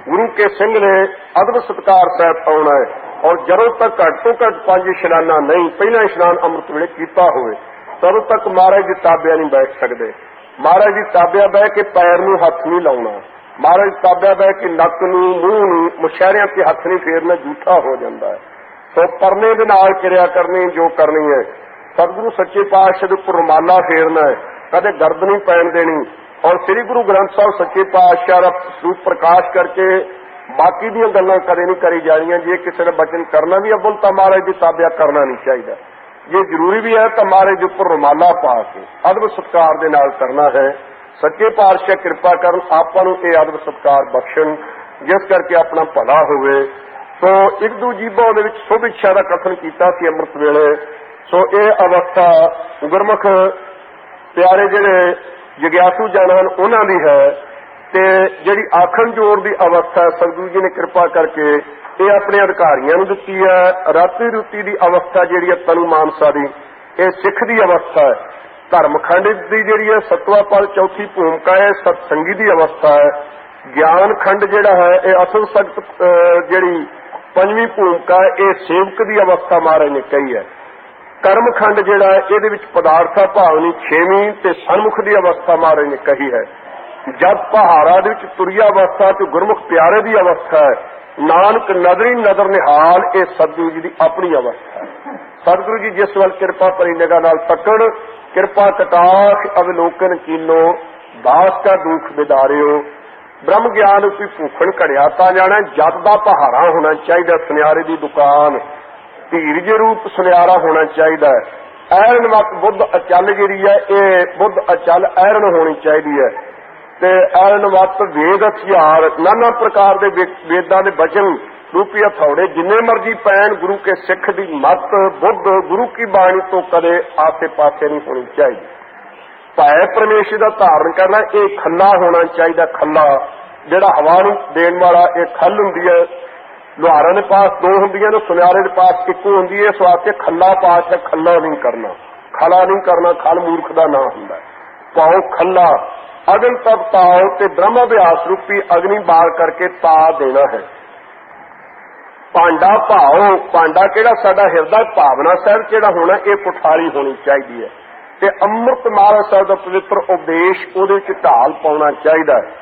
गुरु के सिंह ने अदब सत्कार सहित आउणा है और जदों तक घट तो घट 5 इशनाना नहीं पहला इशनान अमृत वेले कीता होवे तदों तक महाराज जी ताबिया नहीं बैठ सकते। महाराज जी ताबिया बह के पैर नूं हथ नहीं लाउणा, महाराज ताबिया बह के नक नूं मूंह नूं मुशहरियां ते हथ नहीं फेरना, झूठा हो जाता है। तो परने दे नाल किरिया करनी जो करनी है। सतगुरु सच्चे पातशाह दे उपर रुमाला फेरना है, कदे गर्द नहीं पैण देनी। और श्री गुरु ग्रंथ साहब सच्चे पातशाह दा स्वरूप प्रकाश करके बाकी दी गल्लां कदे नहीं करी जानियां। जे किसी ने बचन करना भी अव्वल तो महाराज की ताबिया करना नहीं चाहिए। ये जरूरी भी है तो महाराज उपर रुमाला पा के अदब सत्कार दे नाल करना है। सच्चे पातशाह कृपा करन आपां नूं इह अदब सत्कार बख्शण जिस करके अपना भला होवे। ਸੋ ਇੱਕ ਦੂ ਜੀਬਾਂ ਦੇ ਵਿੱਚ ਸੁਭ ਇੱਛਾ ਦਾ ਕਥਨ ਕੀਤਾ ਸੀ ਅੰਮ੍ਰਿਤ ਵੇਲੇ। ਸੋ ਇਹ ਅਵਸਥਾ ਗੁਰਮੁਖ ਪਿਆਰੇ ਜਿਹੜੇ ਜਗਿਆਸੂ ਜਨ ਹਨ ਉਹਨਾਂ ਦੀ ਹੈ। ਤੇ ਜਿਹੜੀ ਆਖਣ ਜੋਰ ਦੀ ਅਵਸਥਾ ਹੈ ਸਤਿਗੁਰੂ ਜੀ ਨੇ ਕਿਰਪਾ ਕਰਕੇ ਇਹ ਆਪਣੇ ਅਧਿਕਾਰੀਆਂ ਨੂੰ ਦਿੱਤੀ ਹੈ। ਰਾਤੀ ਰੁਤੀ ਦੀ ਅਵਸਥਾ ਜਿਹੜੀ ਹੈ ਤਨੂ ਮਾਨਸਾ ਦੀ, ਇਹ ਸਿੱਖ ਦੀ ਅਵਸਥਾ ਹੈ। ਧਰਮਖੰਡ ਦੀ ਜਿਹੜੀ ਹੈ ਸਤਵਾਂ ਪਦ ਚੌਥੀ ਭੂਮਿਕਾ ਹੈ, ਸਤਸੰਗੀ ਦੀ ਅਵਸਥਾ ਹੈ। ਗਿਆਨ ਖੰਡ ਜਿਹੜਾ ਹੈ ਇਹ ਅਸਲ ਸਖਤ ਜਿਹੜੀ ਪੰਜਵੀਂ ਭੂਮਿਕਾ ਹੈ, ਇਹ ਸੇਵਕ ਦੀ ਅਵਸਥਾ ਮਹਾਰਾਜ ਨੇ ਕਹੀ ਹੈ। ਕਰਮਖੰਡ ਜਿਹੜਾ ਹੈ ਇਹਦੇ ਵਿੱਚ ਪਦਾਰਥਾ ਭਾਵਨੀ ਛੇਵੀਂ ਤੇ ਸਨਮੁਖ ਦੀ ਅਵਸਥਾ ਮਹਾਰਾਜ ਨੇ ਕਹੀ ਹੈ। ਜਦ ਪਹਾੜਾ ਦੇ ਵਿੱਚ ਤੁਰਿਆ ਅਵਸਥਾ ਤੇ ਗੁਰਮੁਖ ਪਿਆਰੇ ਦੀ ਅਵਸਥਾ ਹੈ। ਨਾਨਕ ਨਦਰੀ ਨਦਰ ਨਿਹਾਲ, ਇਹ ਸਤਿਗੁਰੂ ਜੀ ਦੀ ਆਪਣੀ ਅਵਸਥਾ ਹੈ। ਸਤਿਗੁਰੂ ਜੀ ਜਿਸ ਵੱਲ ਕਿਰਪਾ ਭਰੀ ਨਿਗਾਹ ਨਾਲ ਤੱਕਣ, ਕਿਰਪਾ ਕਟਾਖ ਅਵਲੋਕਨ ਕੀਨੋ, ਦਾਸ ਕਾ ਦੁੱਖ ਬਿਦਾਰਿਓ। ਬ੍ਰਹਮ ਗਿਆਨ ਉਪੀ ਭੂਖਣ ਘੜਿਆ ਤਾਂ ਜਾਣਾ, ਜਦ ਦਾ ਪਹਾੜਾ ਹੋਣਾ ਚਾਹੀਦਾ, ਸੁਨਿਆਰੇ ਦੀ ਦੁਕਾਨ, ਧੀਰਜ ਰੂਪ ਸੁਨਿਆਰਾ ਹੋਣਾ ਚਾਹੀਦਾ ਹੈ। ਐਰਨ ਵਕਤ ਬੁੱਧ ਅਚਲ ਜਿਹੜੀ ਹੈ ਇਹ ਬੁੱਧ ਅਚਲ ਐਰਨ ਹੋਣੀ ਚਾਹੀਦੀ ਹੈ। ਤੇ ਐਰਨ ਵਕਤ ਵੇਦ ਹਥਿਆਰ, ਨਾਨਾ ਪ੍ਰਕਾਰ ਦੇ ਵੇਦਾਂ ਦੇ ਬਚਨ ਰੂਪੀ ਹਥੌੜੇ ਜਿੰਨੇ ਮਰਜੀ ਪੈਣ, ਗੁਰੂ ਕੇ ਸਿੱਖ ਦੀ ਮੱਤ ਬੁੱਧ ਗੁਰੂ ਕੀ ਬਾਣੀ ਤੋਂ ਕਦੇ ਆਸੇ ਪਾਸੇ ਨਹੀਂ ਹੋਣੀ ਚਾਹੀਦੀ। ਭੈ ਪਰਮੇਸ਼ਰ ਦਾ ਧਾਰਨ ਕਰਨਾ, ਇਹ ਖੱਲਾ ਹੋਣਾ ਚਾਹੀਦਾ। ਖੱਲਾ ਜਿਹੜਾ ਹਵਾ ਨੂੰ ਦੇਣ ਵਾਲਾ, ਇਹ ਖੱਲ ਹੁੰਦੀ ਹੈ। ਲੁਹਾਰਾਂ ਦੇ ਪਾਸ ਦੋ ਹੁੰਦੀਆਂ ਨੇ, ਸੁਨਿਆਰੇ ਦੇ ਪਾਸ ਇੱਕੋ ਹੁੰਦੀ ਹੈ। ਇਸ ਵਾਸਤੇ ਖੱਲਾ ਪਾਸ ਹੈ, ਖੱਲਾ ਨਹੀਂ ਕਰਨਾ, ਖਲਾ ਨਹੀਂ ਕਰਨਾ। ਖਲ ਮੂਰਖ ਦਾ ਨਾਂ ਹੁੰਦਾ। ਪਾਓ ਖੱਲਾ, ਅਗਨ ਤਪ ਤਾਓ ਤੇ ਬ੍ਰਹਮ ਅਭਿਆਸ ਰੂਪੀ ਅਗਨੀ ਬਾਲ ਕਰਕੇ ਤਾ ਦੇਣਾ ਹੈ। ਭਾਂਡਾ ਭਾਓ, ਭਾਂਡਾ ਕਿਹੜਾ ਸਾਡਾ ਹਿਰਦਾ ਭਾਵਨਾ ਸਾਹਿਬ ਜਿਹੜਾ ਹੋਣਾ, ਇਹ ਪੁਠਾਰੀ ਹੋਣੀ ਚਾਹੀਦੀ ਹੈ। ਤੇ ਅੰਮ੍ਰਿਤ ਮਹਾਰਾਜ ਸਾਹਿਬ ਦਾ ਪਵਿੱਤਰ ਉਪਦੇਸ਼ ਉਹਦੇ ਵਿੱਚ ਢਾਲ ਪਾਉਣਾ ਚਾਹੀਦਾ ਹੈ।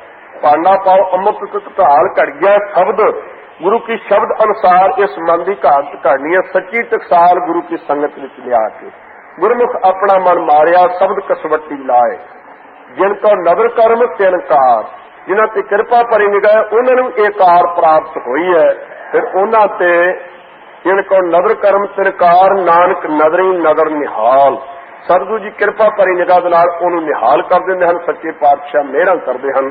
ਭਾਂਡਾ ਪਾਓ ਅੰਮ੍ਰਿਤ ਢਾਲ ਘੜੀਆ ਸ਼ਬਦ, ਗੁਰੂ ਕੀ ਸ਼ਬਦ ਅਨੁਸਾਰ ਇਸ ਮਨ ਦੀ ਘਾਟ ਘੜਨੀ ਹੈ। ਸੱਚੀ ਟਕਸਾਲ ਗੁਰੂ ਕੀ ਸੰਗਤ ਵਿੱਚ ਲਿਆ ਕੇ ਗੁਰਮੁਖ ਆਪਣਾ ਮਨ ਮਾਰਿਆ, ਸ਼ਬਦ ਕਸਵੱਟੀ ਲਾਏ। ਜਿਨ ਕੋ ਨਦਰ ਕਰਮ ਤਿਨ ਕਾਰ, ਜਿਨ੍ਹਾਂ ਤੇ ਕਿਰਪਾ ਭਰੀ ਨਿਗਾਹ ਉਹਨਾਂ ਨੂੰ ਇਹ ਕਾਰ ਪ੍ਰਾਪਤ ਹੋਈ ਹੈ। ਫਿਰ ਉਹਨਾਂ ਤੇ ਜਿਨ ਕੋ ਨਦਰ ਕਰਮ ਤਿਨ ਕਾਰ, ਨਾਨਕ ਨਦਰੀ ਨਦਰ ਨਿਹਾਲ। ਸਤਿਗੁਰੂ ਜੀ ਕਿਰਪਾ ਭਰੀ ਨਿਗਾਹ ਦੇ ਨਾਲ ਉਹਨੂੰ ਨਿਹਾਲ ਕਰ ਦਿੰਦੇ ਹਨ। ਸੱਚੇ ਪਾਤਸ਼ਾਹ ਮਿਹਰਾਂ ਕਰਦੇ ਹਨ।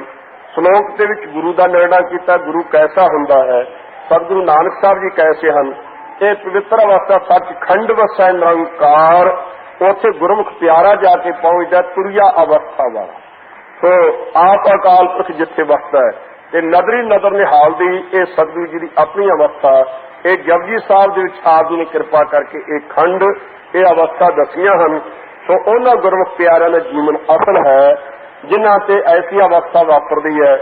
ਸ਼ਲੋਕ ਦੇ ਵਿੱਚ ਗੁਰੂ ਦਾ ਨਿਰਣਾ ਕੀਤਾ, ਗੁਰੂ ਕੈਸਾ ਹੁੰਦਾ ਹੈ। ਸਤਿਗੁਰੂ ਨਾਨਕ ਸਾਹਿਬ ਜੀ ਕੈਸੇ ਹਨ। ਇਹ ਪਵਿੱਤਰ ਅਵਸਥਾ ਸੱਚਖੰਡ ਵਸੈ ਨਿਰੰਕਾਰ, ਉੱਥੇ ਗੁਰਮੁਖ ਪਿਆਰਾ ਜਾ ਕੇ ਪਹੁੰਚਦਾ, ਤੁਰਿਆ ਅਵਸਥਾ ਵਾਲਾ। ਸੋ ਆਪ ਅਕਾਲ ਪੁਰਖ ਜਿੱਥੇ ਵਸਦਾ ਹੈ ਤੇ ਨਦਰੀ ਨਦਰ ਨਿਹਾਲ ਦੀ ਇਹ ਸਤਿਗੁਰੂ ਜੀ ਦੀ ਆਪਣੀ ਅਵਸਥਾ। ਇਹ ਜਪਜੀ ਸਾਹਿਬ ਦੇ ਵਿੱਚ ਆਪ ਜੀ ਨੇ ਕਿਰਪਾ ਕਰਕੇ ਇਹ ਖੰਡ, ਇਹ ਅਵਸਥਾ ਦੱਸੀਆਂ ਹਨ। ਸੋ ਉਹਨਾਂ ਗੁਰਮੁਖ ਪਿਆਰਿਆਂ ਦਾ ਜੀਵਨ ਅਸਲ ਹੈ ਜਿਨ੍ਹਾਂ ਤੇ ਐਸੀ ਅਵਸਥਾ ਵਾਪਰਦੀ ਹੈ